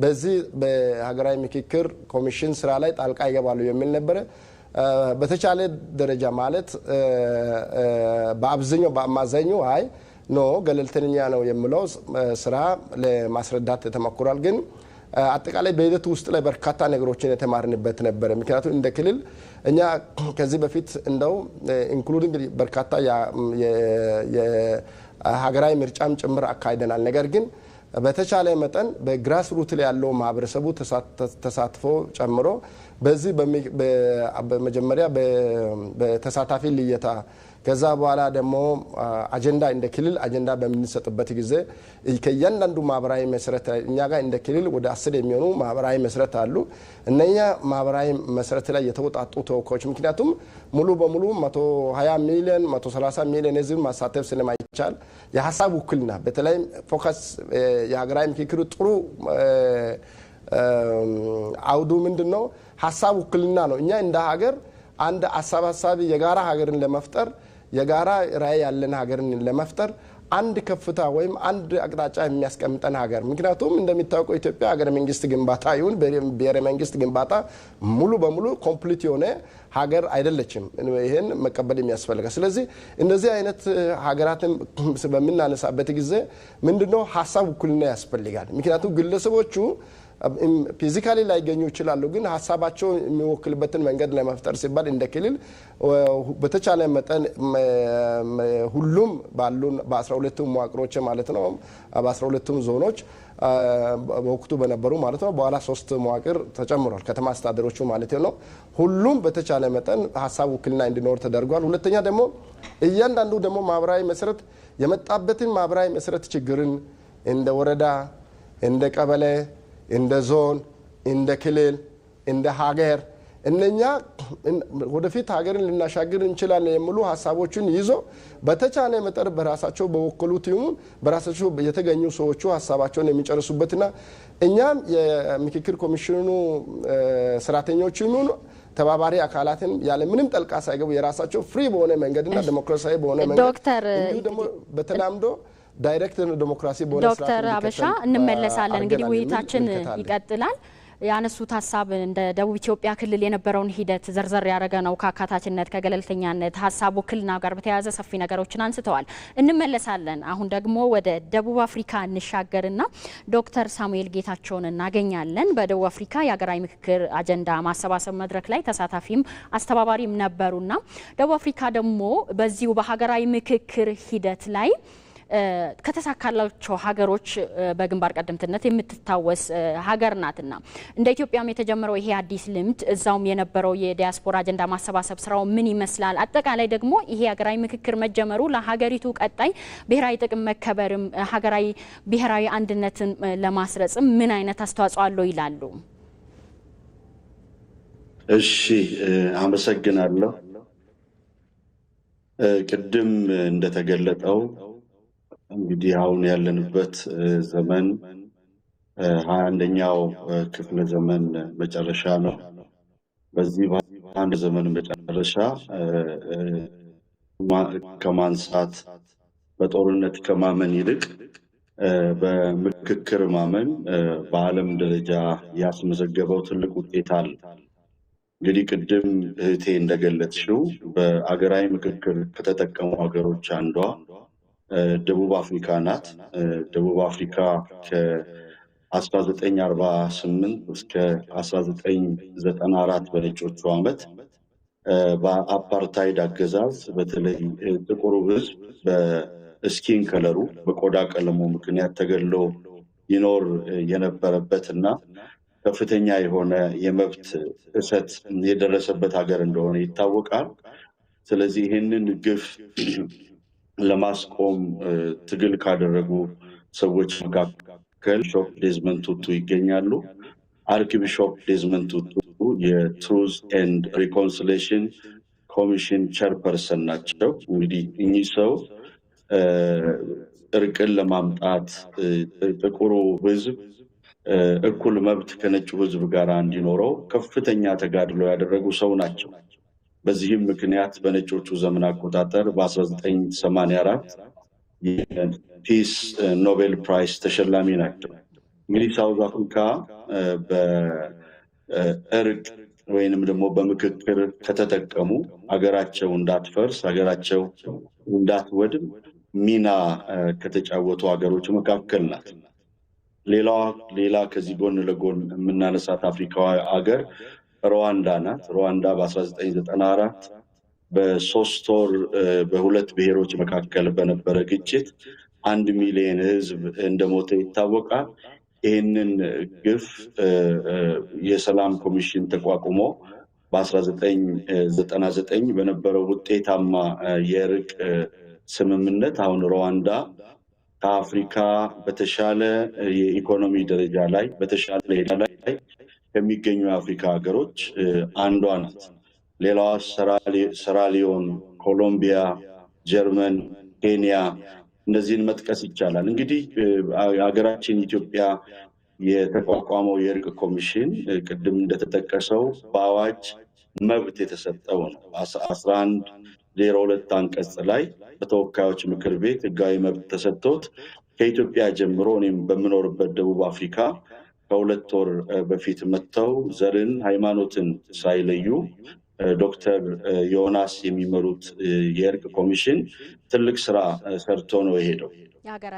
በዚህ በሀገራዊ ምክክር ኮሚሽን ስራ ላይ ጣልቃ ይገባሉ የሚል ነበረ። በተቻለ ደረጃ ማለት በአብዛኛው በአማዛኙ አይ ኖ ገለልተኛ ነው የሚለው ስራ ለማስረዳት ተሞክሯል። ግን አጠቃላይ በሂደቱ ውስጥ ላይ በርካታ ነገሮችን የተማርንበት ነበረ። ምክንያቱም እንደ ክልል እኛ ከዚህ በፊት እንደው ኢንክሉዲንግ በርካታ የሀገራዊ ምርጫም ጭምር አካሂደናል። ነገር ግን በተቻለ መጠን በግራስ ሩት ላይ ያለው ማህበረሰቡ ተሳትፎ ጨምሮ በዚህ በመጀመሪያ በተሳታፊ ልየታ ከዛ በኋላ ደግሞ አጀንዳ እንደ ክልል አጀንዳ በምንሰጥበት ጊዜ ከእያንዳንዱ ማህበራዊ መሰረት እኛ ጋር እንደ ክልል ወደ 10 የሚሆኑ ማህበራዊ መሰረት አሉ። እነኛ ማህበራዊ መሰረት ላይ የተወጣጡ ተወካዮች ምክንያቱም ሙሉ በሙሉ 120 ሚሊዮን 130 ሚሊዮን ህዝብ ማሳተፍ ስለማይቻል የሀሳብ ውክልና በተለይ ፎከስ የሀገራዊ ምክክሩ ጥሩ አውዱ ምንድነው ሀሳብ ውክልና ነው። እኛ እንደ ሀገር አንድ ሀሳብ የጋራ ሀገርን ለመፍጠር የጋራ ራዕይ ያለን ሀገርን ለመፍጠር አንድ ከፍታ ወይም አንድ አቅጣጫ የሚያስቀምጠን ሀገር ምክንያቱም እንደሚታወቀው ኢትዮጵያ ሀገረ መንግስት ግንባታ ይሁን ብሔረ መንግስት ግንባታ ሙሉ በሙሉ ኮምፕሊት የሆነ ሀገር አይደለችም። ይሄን መቀበል የሚያስፈልጋል። ስለዚህ እንደዚህ አይነት ሀገራትን በምናነሳበት ጊዜ ምንድነው ሀሳብ ውክልና ያስፈልጋል። ምክንያቱም ግለሰቦቹ ፊዚካሊ ላይገኙ ይችላሉ፣ ግን ሀሳባቸው የሚወክልበትን መንገድ ለመፍጠር ሲባል እንደ ክልል በተቻለ መጠን ሁሉም ባሉን በ12 መዋቅሮች ማለት ነው በ12 ዞኖች በወቅቱ በነበሩ ማለት ነው በኋላ 3 መዋቅር ተጨምሯል ከተማ አስተዳደሮቹ ማለት ነው። ሁሉም በተቻለ መጠን ሀሳብ ውክልና እንዲኖር ተደርጓል። ሁለተኛ ደግሞ እያንዳንዱ ደግሞ ማህበራዊ መሰረት የመጣበትን ማህበራዊ መሰረት ችግርን እንደ ወረዳ እንደ ቀበሌ እንደ ዞን እንደ ክልል እንደ ሀገር እነኛ ወደፊት ሀገርን ልናሻግር እንችላለን የሚሉ ሀሳቦችን ይዞ በተቻለ መጠን በራሳቸው በወከሉት ይሁን በራሳቸው የተገኙ ሰዎቹ ሀሳባቸውን የሚጨርሱበትና እኛም የምክክር ኮሚሽኑ ሰራተኞች ይሁን ተባባሪ አካላትን ያለ ምንም ጠልቃ ሳይገቡ የራሳቸው ፍሪ በሆነ መንገድና ዲሞክራሲያዊ በሆነ መንገድ ዶክተር ደግሞ በተላምዶ ዳይሬክት ዲሞክራሲ በሆነ ዶክተር አበሻ እንመለሳለን። እንግዲህ ውይይታችን ይቀጥላል። ያነሱት ሀሳብ እንደ ደቡብ ኢትዮጵያ ክልል የነበረውን ሂደት ዘርዘር ያደረገ ነው። ከአካታችነት ከገለልተኛነት ሀሳብ ውክልና ጋር በተያያዘ ሰፊ ነገሮችን አንስተዋል። እንመለሳለን። አሁን ደግሞ ወደ ደቡብ አፍሪካ እንሻገርና ዶክተር ሳሙኤል ጌታቸውን እናገኛለን። በደቡብ አፍሪካ የሀገራዊ ምክክር አጀንዳ ማሰባሰብ መድረክ ላይ ተሳታፊም አስተባባሪም ነበሩና ደቡብ አፍሪካ ደግሞ በዚሁ በሀገራዊ ምክክር ሂደት ላይ ከተሳካላቸው ሀገሮች በግንባር ቀደምትነት የምትታወስ ሀገር ናትና እንደ ኢትዮጵያም የተጀመረው ይሄ አዲስ ልምድ እዛውም የነበረው የዲያስፖራ አጀንዳ ማሰባሰብ ስራው ምን ይመስላል? አጠቃላይ ደግሞ ይሄ ሀገራዊ ምክክር መጀመሩ ለሀገሪቱ ቀጣይ ብሔራዊ ጥቅም መከበርም ሀገራዊ ብሔራዊ አንድነትን ለማስረጽም ምን አይነት አስተዋጽኦ አለው ይላሉ? እሺ አመሰግናለሁ። ቅድም እንደተገለጠው እንግዲህ አሁን ያለንበት ዘመን 21ኛው ክፍለ ዘመን መጨረሻ ነው። በዚህ አንድ ዘመን መጨረሻ ከማንሳት በጦርነት ከማመን ይልቅ በምክክር ማመን በዓለም ደረጃ ያስመዘገበው ትልቅ ውጤት አለ። እንግዲህ ቅድም እህቴ እንደገለጽሽው በአገራዊ ምክክር ከተጠቀሙ ሀገሮች አንዷ ደቡብ አፍሪካ ናት። ደቡብ አፍሪካ ከ1948 እስከ 1994 በነጮቹ ዓመት በአፓርታይድ አገዛዝ በተለይ ጥቁሩ ሕዝብ በስኪን ከለሩ በቆዳ ቀለሙ ምክንያት ተገድሎ ይኖር የነበረበትና ከፍተኛ የሆነ የመብት ጥሰት የደረሰበት ሀገር እንደሆነ ይታወቃል። ስለዚህ ይህንን ግፍ ለማስቆም ትግል ካደረጉ ሰዎች መካከል ቢሾፕ ዴዝመንድ ቱቱ ይገኛሉ። አርክቢሾፕ ዴዝመንድ ቱቱ የትሩዝ ኤንድ ሪኮንሲሌሽን ኮሚሽን ቸርፐርሰን ናቸው። እንግዲህ እኚህ ሰው እርቅን ለማምጣት ጥቁሩ ሕዝብ እኩል መብት ከነጩ ሕዝብ ጋር እንዲኖረው ከፍተኛ ተጋድሎ ያደረጉ ሰው ናቸው። በዚህም ምክንያት በነጮቹ ዘመን አቆጣጠር በ1984 የፒስ ኖቤል ፕራይስ ተሸላሚ ናቸው። እንግዲህ ሳውዝ አፍሪካ በእርቅ ወይንም ደግሞ በምክክር ከተጠቀሙ ሀገራቸው እንዳትፈርስ ሀገራቸው እንዳትወድም ሚና ከተጫወቱ ሀገሮች መካከል ናት። ሌላ ከዚህ ጎን ለጎን የምናነሳት አፍሪካዊ ሀገር ሩዋንዳ ናት። ሩዋንዳ በ1994 በ3 ወር በሁለት ብሔሮች መካከል በነበረ ግጭት 1 ሚሊዮን ሕዝብ እንደሞተ ይታወቃል። ይህንን ግፍ የሰላም ኮሚሽን ተቋቁሞ በ1999 በነበረው ውጤታማ የእርቅ ስምምነት አሁን ሩዋንዳ ከአፍሪካ በተሻለ የኢኮኖሚ ደረጃ ላይ በተሻለ ላይ ከሚገኙ የአፍሪካ ሀገሮች አንዷ ናት። ሌላዋ ሰራሊዮን፣ ኮሎምቢያ፣ ጀርመን፣ ኬንያ እነዚህን መጥቀስ ይቻላል። እንግዲህ ሀገራችን ኢትዮጵያ የተቋቋመው የእርቅ ኮሚሽን ቅድም እንደተጠቀሰው በአዋጅ መብት የተሰጠው ነው። 1102 አንቀጽ ላይ በተወካዮች ምክር ቤት ህጋዊ መብት ተሰጥቶት ከኢትዮጵያ ጀምሮ እኔም በምኖርበት ደቡብ አፍሪካ ከ2 ወር በፊት መጥተው ዘርን ሃይማኖትን ሳይለዩ ዶክተር ዮናስ የሚመሩት የእርቅ ኮሚሽን ትልቅ ስራ ሰርቶ ነው የሄደው።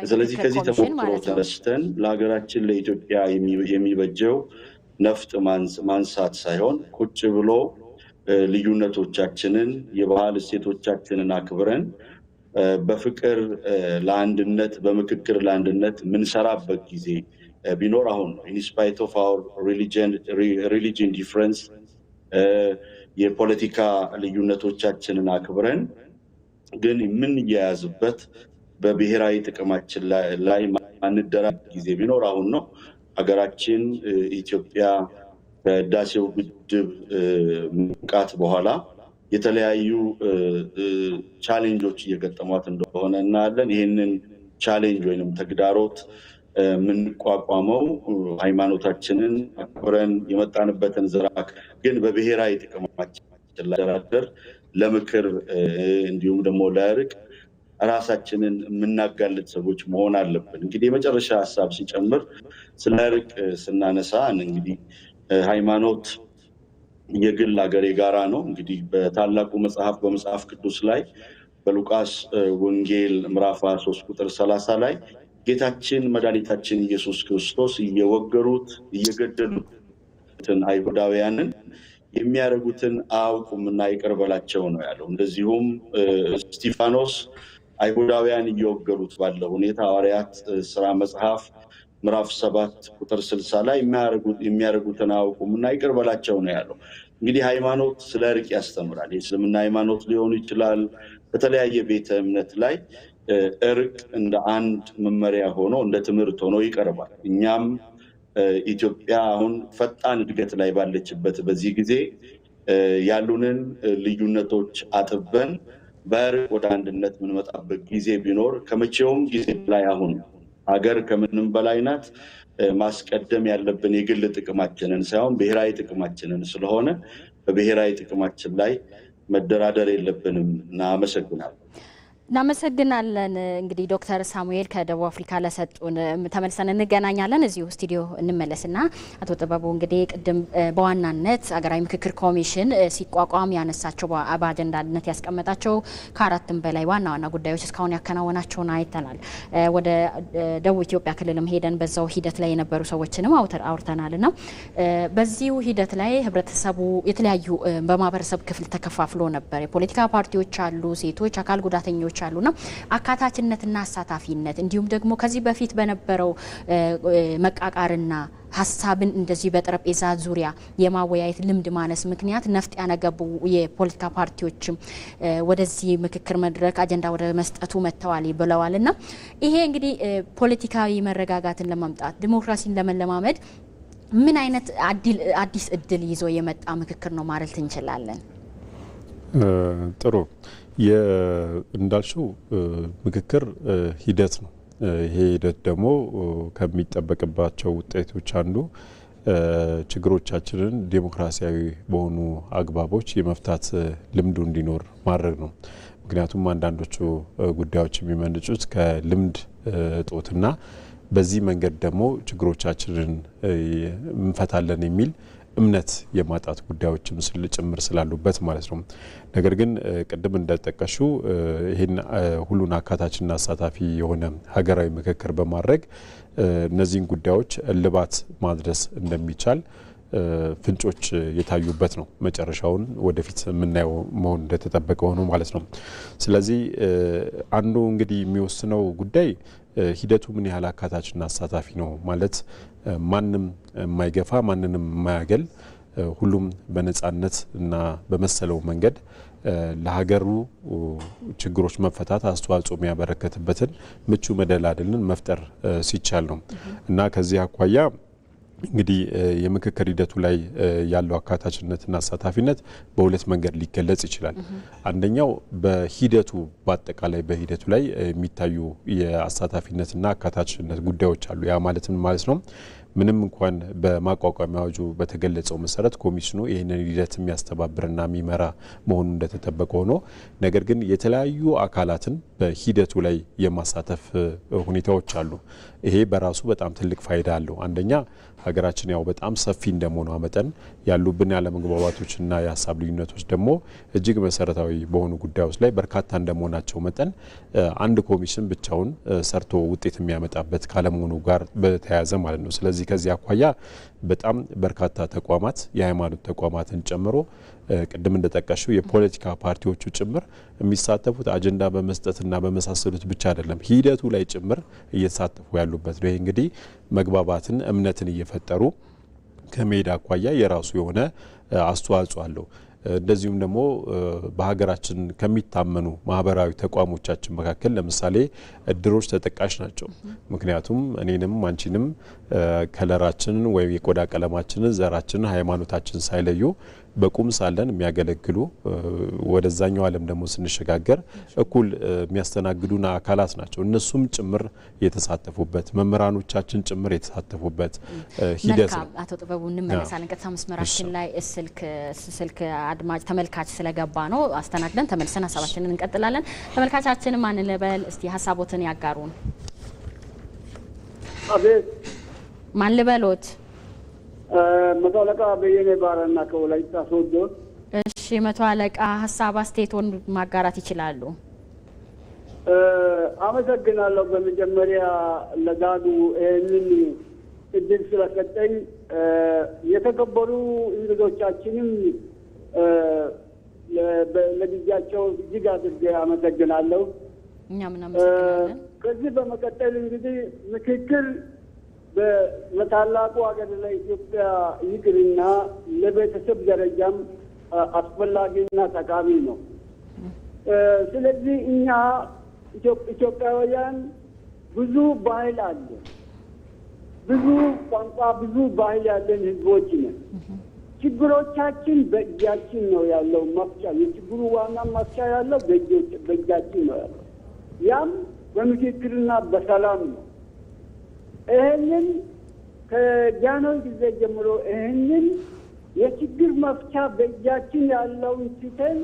ስለዚህ ከዚህ ተሞክሮ ተነስተን ለሀገራችን ለኢትዮጵያ የሚበጀው ነፍጥ ማንሳት ሳይሆን ቁጭ ብሎ ልዩነቶቻችንን የባህል እሴቶቻችንን አክብረን በፍቅር ለአንድነት በምክክር ለአንድነት ምንሰራበት ጊዜ ቢኖር አሁን ነው። in spite of our religion difference የፖለቲካ ልዩነቶቻችንን አክብረን ግን የምንያያዝበት በብሔራዊ ጥቅማችን ላይ ማንደራደር ጊዜ ቢኖር አሁን ነው። ሀገራችን ኢትዮጵያ ከህዳሴው ግድብ ምንቃት በኋላ የተለያዩ ቻሌንጆች እየገጠሟት እንደሆነ እናያለን። ይህንን ቻሌንጅ ወይንም ተግዳሮት የምንቋቋመው ሃይማኖታችንን አክብረን የመጣንበትን ዝራክ ግን በብሔራዊ ጥቅማችን ላይ ደራደር ለምክር እንዲሁም ደግሞ ለእርቅ ራሳችንን የምናጋልጥ ሰዎች መሆን አለብን። እንግዲህ የመጨረሻ ሀሳብ ሲጨምር ስለ እርቅ ስናነሳ እንግዲህ ሃይማኖት የግል ሀገር የጋራ ነው። እንግዲህ በታላቁ መጽሐፍ በመጽሐፍ ቅዱስ ላይ በሉቃስ ወንጌል ምዕራፍ 3 ቁጥር 30 ላይ ጌታችን መድኃኒታችን ኢየሱስ ክርስቶስ እየወገሩት እየገደሉትን አይሁዳውያንን የሚያደርጉትን አያውቁምና ይቅር በላቸው ነው ያለው። እንደዚሁም እስጢፋኖስ አይሁዳውያን እየወገሩት ባለው ሁኔታ ሐዋርያት ሥራ መጽሐፍ ምዕራፍ 7 ቁጥር 60 ላይ የሚያደርጉትን አያውቁምና ይቅር በላቸው ነው ያለው። እንግዲህ ሃይማኖት ስለ እርቅ ያስተምራል። የእስልምና ሃይማኖት ሊሆን ይችላል። በተለያየ ቤተ እምነት ላይ እርቅ እንደ አንድ መመሪያ ሆኖ እንደ ትምህርት ሆኖ ይቀርባል። እኛም ኢትዮጵያ አሁን ፈጣን እድገት ላይ ባለችበት በዚህ ጊዜ ያሉንን ልዩነቶች አጥበን በእርቅ ወደ አንድነት የምንመጣበት ጊዜ ቢኖር ከመቼውም ጊዜ በላይ አሁን ሀገር ከምንም በላይ ናት። ማስቀደም ያለብን የግል ጥቅማችንን ሳይሆን ብሔራዊ ጥቅማችንን ስለሆነ በብሔራዊ ጥቅማችን ላይ መደራደር የለብንም እና አመሰግናለሁ። እናመሰግናለን። እንግዲህ ዶክተር ሳሙኤል ከደቡብ አፍሪካ ለሰጡን ተመልሰን እንገናኛለን። እዚሁ ስቱዲዮ እንመለስና አቶ ጥበቡ እንግዲህ ቅድም በዋናነት ሀገራዊ ምክክር ኮሚሽን ሲቋቋም ያነሳቸው በአጀንዳነት ያስቀመጣቸው ከ4 በላይ ዋና ዋና ጉዳዮች እስካሁን ያከናወናቸውን አይተናል። ወደ ደቡብ ኢትዮጵያ ክልልም ሄደን በዛው ሂደት ላይ የነበሩ ሰዎችንም አውርተናልና በዚሁ ሂደት ላይ ህብረተሰቡ የተለያዩ በማህበረሰብ ክፍል ተከፋፍሎ ነበር። የፖለቲካ ፓርቲዎች አሉ፣ ሴቶች፣ አካል ጉዳተኞች ነገሮች አሉና አካታችነትና አሳታፊነት እንዲሁም ደግሞ ከዚህ በፊት በነበረው መቃቃርና ሀሳብን እንደዚህ በጠረጴዛ ዙሪያ የማወያየት ልምድ ማነስ ምክንያት ነፍጥ ያነገቡ የፖለቲካ ፓርቲዎችም ወደዚህ ምክክር መድረክ አጀንዳ ወደ መስጠቱ መተዋል ብለዋልና ይሄ እንግዲህ ፖለቲካዊ መረጋጋትን ለማምጣት ዲሞክራሲን ለመለማመድ ምን አይነት አዲስ እድል ይዞ የመጣ ምክክር ነው ማለት እንችላለን? ጥሩ እንዳልሽው ምክክር ሂደት ነው። ይሄ ሂደት ደግሞ ከሚጠበቅባቸው ውጤቶች አንዱ ችግሮቻችንን ዲሞክራሲያዊ በሆኑ አግባቦች የመፍታት ልምዱ እንዲኖር ማድረግ ነው። ምክንያቱም አንዳንዶቹ ጉዳዮች የሚመነጩት ከልምድ እጦትና በዚህ መንገድ ደግሞ ችግሮቻችንን እንፈታለን የሚል እምነት የማጣት ጉዳዮችም ጭምር ስላሉበት ማለት ነው። ነገር ግን ቅድም እንደጠቀሹ ይሄን ሁሉን አካታችና አሳታፊ የሆነ ሀገራዊ ምክክር በማድረግ እነዚህን ጉዳዮች እልባት ማድረስ እንደሚቻል ፍንጮች የታዩበት ነው። መጨረሻውን ወደፊት የምናየው መሆን እንደተጠበቀ ሆኖ ማለት ነው። ስለዚህ አንዱ እንግዲህ የሚወስነው ጉዳይ ሂደቱ ምን ያህል አካታችና አሳታፊ ነው ማለት ማንም የማይገፋ ማንንም የማያገል ሁሉም በነጻነት እና በመሰለው መንገድ ለሀገሩ ችግሮች መፈታት አስተዋጽኦ የሚያበረከትበትን ምቹ መደላድልን መፍጠር ሲቻል ነው እና ከዚህ አኳያ እንግዲህ የምክክር ሂደቱ ላይ ያለው አካታችነትና አሳታፊነት በሁለት መንገድ ሊገለጽ ይችላል። አንደኛው በሂደቱ በአጠቃላይ በሂደቱ ላይ የሚታዩ የአሳታፊነትና አካታችነት ጉዳዮች አሉ። ያ ማለትም ማለት ነው ምንም እንኳን በማቋቋሚያ አዋጁ በተገለጸው መሰረት ኮሚሽኑ ይህንን ሂደት የሚያስተባብርና የሚመራ መሆኑ እንደተጠበቀ ሆኖ ነገር ግን የተለያዩ አካላትን በሂደቱ ላይ የማሳተፍ ሁኔታዎች አሉ። ይሄ በራሱ በጣም ትልቅ ፋይዳ አለው። አንደኛ ሀገራችን ያው በጣም ሰፊ እንደመሆኗ መጠን ያሉብን ያለመግባባቶችና የሀሳብ ልዩነቶች ደግሞ እጅግ መሰረታዊ በሆኑ ጉዳዮች ላይ በርካታ እንደመሆናቸው መጠን አንድ ኮሚሽን ብቻውን ሰርቶ ውጤት የሚያመጣበት ካለመሆኑ ጋር በተያያዘ ማለት ነው። ስለዚህ ከዚህ አኳያ በጣም በርካታ ተቋማት የሃይማኖት ተቋማትን ጨምሮ ቅድም እንደጠቀሽው የፖለቲካ ፓርቲዎቹ ጭምር የሚሳተፉት አጀንዳ በመስጠትና በመሳሰሉት ብቻ አይደለም ሂደቱ ላይ ጭምር እየተሳተፉ ያሉበት ነው። ይሄ እንግዲህ መግባባትን እምነትን እየፈጠሩ ከመሄድ አኳያ የራሱ የሆነ አስተዋጽኦ አለው። እንደዚሁም ደግሞ በሀገራችን ከሚታመኑ ማህበራዊ ተቋሞቻችን መካከል ለምሳሌ እድሮች ተጠቃሽ ናቸው። ምክንያቱም እኔንም አንቺንም ከለራችንን ወይ የቆዳ ቀለማችንን ዘራችንን ሃይማኖታችን ሳይለዩ በቁም ሳለን የሚያገለግሉ ወደዛኛው ዓለም ደግሞ ስንሸጋገር እኩል የሚያስተናግዱና አካላት ናቸው። እነሱም ጭምር የተሳተፉበት መምህራኖቻችን ጭምር የተሳተፉበት ሂደት ነው። አቶ ጥበቡ እንመለሳለን። ቀጥታ መስመራችን ላይ ስልክ አድማጭ ተመልካች ስለገባ ነው አስተናግደን ተመልሰን ሀሳባችንን እንቀጥላለን። ተመልካቻችን ማን ልበል እስቲ ሀሳቦትን ያጋሩን። አቤት ማን ልበሎት? መቶ አለቃ በየኔ ባረና ከወላይታ ሶዶ። እሺ መቶ አለቃ ሀሳብ አስተያየቶን ማጋራት ይችላሉ? አመሰግናለሁ። በመጀመሪያ ለጋዱ ይህንን እድል ስለሰጠኝ የተከበሩ እንግዶቻችንም ለጊዜያቸው እጅግ አድርጌ አመሰግናለሁ። እኛም እናመሰግናለን። ከዚህ በመቀጠል እንግዲህ ምክክር በታላቁ ሀገር ለኢትዮጵያ ይቅርና ለቤተሰብ ደረጃም አስፈላጊና ጠቃሚ ነው። ስለዚህ እኛ ኢትዮጵያውያን ብዙ ባህል አለ፣ ብዙ ቋንቋ፣ ብዙ ባህል ያለን ህዝቦች ነን። ችግሮቻችን በእጃችን ነው ያለው መፍቻ። የችግሩ ዋና መፍቻ ያለው በእጃችን ነው ያለው። ያም በምክክርና በሰላም ነው። ይህንን ከጃንሆይ ጊዜ ጀምሮ ይህንን የችግር መፍቻ በእጃችን ያለውን ትተን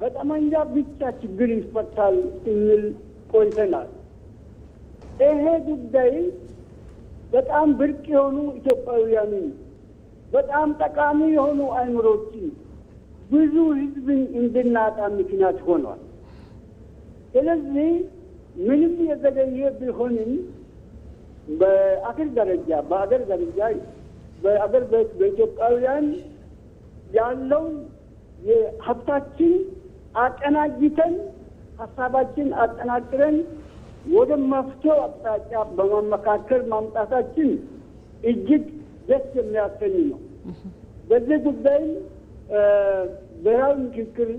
በጠመንጃ ብቻ ችግር ይፈታል ስንል ቆይተናል። ይሄ ጉዳይ በጣም ብርቅ የሆኑ ኢትዮጵያውያንን በጣም ጠቃሚ የሆኑ አእምሮችን ብዙ ህዝብን እንድናጣ ምክንያት ሆኗል። ስለዚህ ምንም የዘገየ ቢሆንም በአገር ደረጃ በኢትዮጵያውያን ያለው የሀብታችን አቀናጅተን ሀሳባችን አጠናክረን ወደ መፍትሄው አቅጣጫ በመመካከል ማምጣታችን እጅግ ደስ የሚያሰኝ ነው። በዚህ ጉዳይ ብሔራዊ ምክክር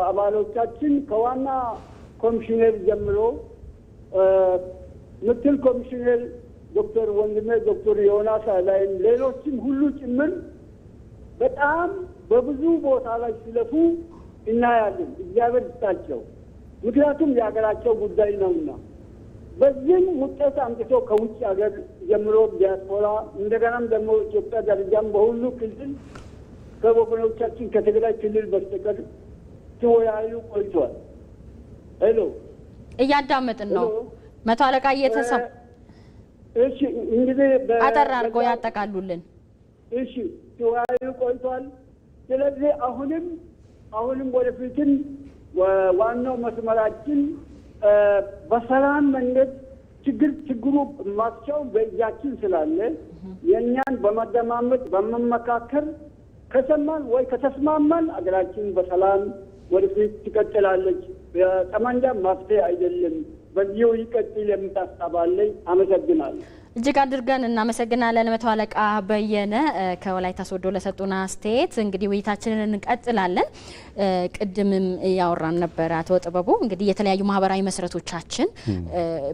አባሎቻችን ከዋና ኮሚሽነር ጀምሮ ምክትል ኮሚሽነር ዶክተር ወንድሜ ዶክተር ዮናስ ላይ ሌሎችም ሁሉ ጭምር በጣም በብዙ ቦታ ላይ ሲለፉ እናያለን። እግዚአብሔር ይስጣቸው። ምክንያቱም የሀገራቸው ጉዳይ ነውና በዚህም ውጤት አምጥቶ ከውጭ ሀገር ጀምሮ ዲያስፖራ እንደገናም ደግሞ ኢትዮጵያ ደረጃም በሁሉ ክልል ከወገኖቻችን ከትግራይ ክልል በስተቀር ሲወያዩ ቆይቷል። ሄሎ እያዳመጥን ነው። መቶ አለቃ እየተሰማ እሺ፣ እንግዲህ አጠር አድርገው ያጠቃሉልን። እሺ፣ ሲወያዩ ቆይቷል። ስለዚህ አሁንም ወደፊትም ዋናው መስመራችን በሰላም መንገድ ችግሩ ማስቻው በእጃችን ስላለ የኛን በመደማመጥ በመመካከር ከሰማን ወይ ከተስማማን አገራችን በሰላም ወደፊት ትቀጥላለች። ጠመንጃ መፍትሄ አይደለም። በዚሁ ይቀጥል የምታስባለኝ። አመሰግናለሁ። እጅግ አድርገን እናመሰግናለን መቶ አለቃ በየነ ከወላይታ ሶዶ ለሰጡን አስተያየት። እንግዲህ ውይይታችንን እንቀጥላለን። ቅድምም ያወራን ነበር አቶ ጥበቡ እንግዲህ የተለያዩ ማህበራዊ መሰረቶቻችን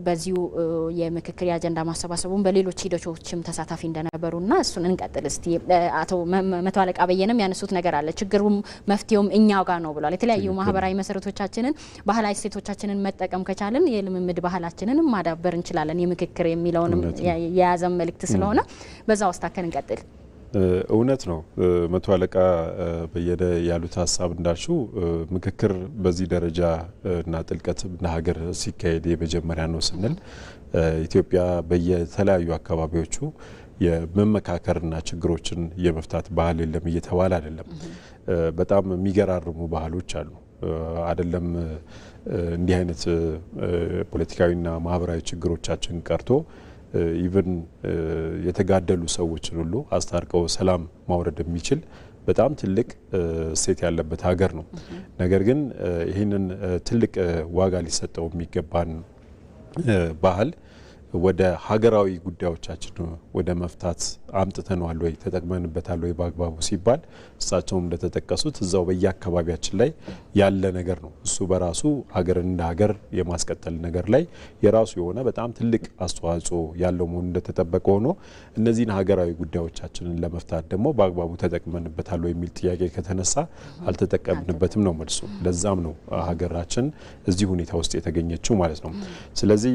በዚሁ የምክክር የአጀንዳ ማሰባሰቡን በሌሎች ሂደቶችም ተሳታፊ እንደነበሩና እሱን እንቀጥል እስቲ። አቶ መቶ አለቃ በየነም ያነሱት ነገር አለ። ችግሩም መፍትሄውም እኛው ጋር ነው ብሏል። የተለያዩ ማህበራዊ መሰረቶቻችንን ባህላዊ እሴቶቻችንን መጠቀም ከቻልን የልምምድ ባህላችንን ማዳበር እንችላለን። የምክክር የሚለውንም የያዘም መልእክት ስለሆነ በዛ ውስጥ እንቀጥል። እውነት ነው መቶ አለቃ በየደ ያሉት ሀሳብ እንዳልሽው ምክክር በዚህ ደረጃ እና ጥልቀት ለሀገር ሲካሄድ የመጀመሪያ ነው ስንል ኢትዮጵያ በየተለያዩ አካባቢዎቹ የመመካከርና ችግሮችን የመፍታት ባህል የለም እየተባለ አይደለም። በጣም የሚገራርሙ ባህሎች አሉ። አይደለም እንዲህ አይነት ፖለቲካዊና ማህበራዊ ችግሮቻችን ቀርቶ ኢቭን የተጋደሉ ሰዎችን ሁሉ አስታርቀው ሰላም ማውረድ የሚችል በጣም ትልቅ ሴት ያለበት ሀገር ነው። ነገር ግን ይህንን ትልቅ ዋጋ ሊሰጠው የሚገባን ባህል ወደ ሀገራዊ ጉዳዮቻችን ወደ መፍታት አምጥተናል ወይ ተጠቅመንበታል ወይ በአግባቡ ሲባል እሳቸውም እንደተጠቀሱት እዛው በየአካባቢያችን ላይ ያለ ነገር ነው። እሱ በራሱ ሀገርን እንደ ሀገር የማስቀጠል ነገር ላይ የራሱ የሆነ በጣም ትልቅ አስተዋጽኦ ያለው መሆኑ እንደተጠበቀ ሆኖ እነዚህን ሀገራዊ ጉዳዮቻችንን ለመፍታት ደግሞ በአግባቡ ተጠቅመንበታል ወይ የሚል ጥያቄ ከተነሳ አልተጠቀምንበትም ነው መልሱ። ለዛም ነው ሀገራችን እዚህ ሁኔታ ውስጥ የተገኘችው ማለት ነው። ስለዚህ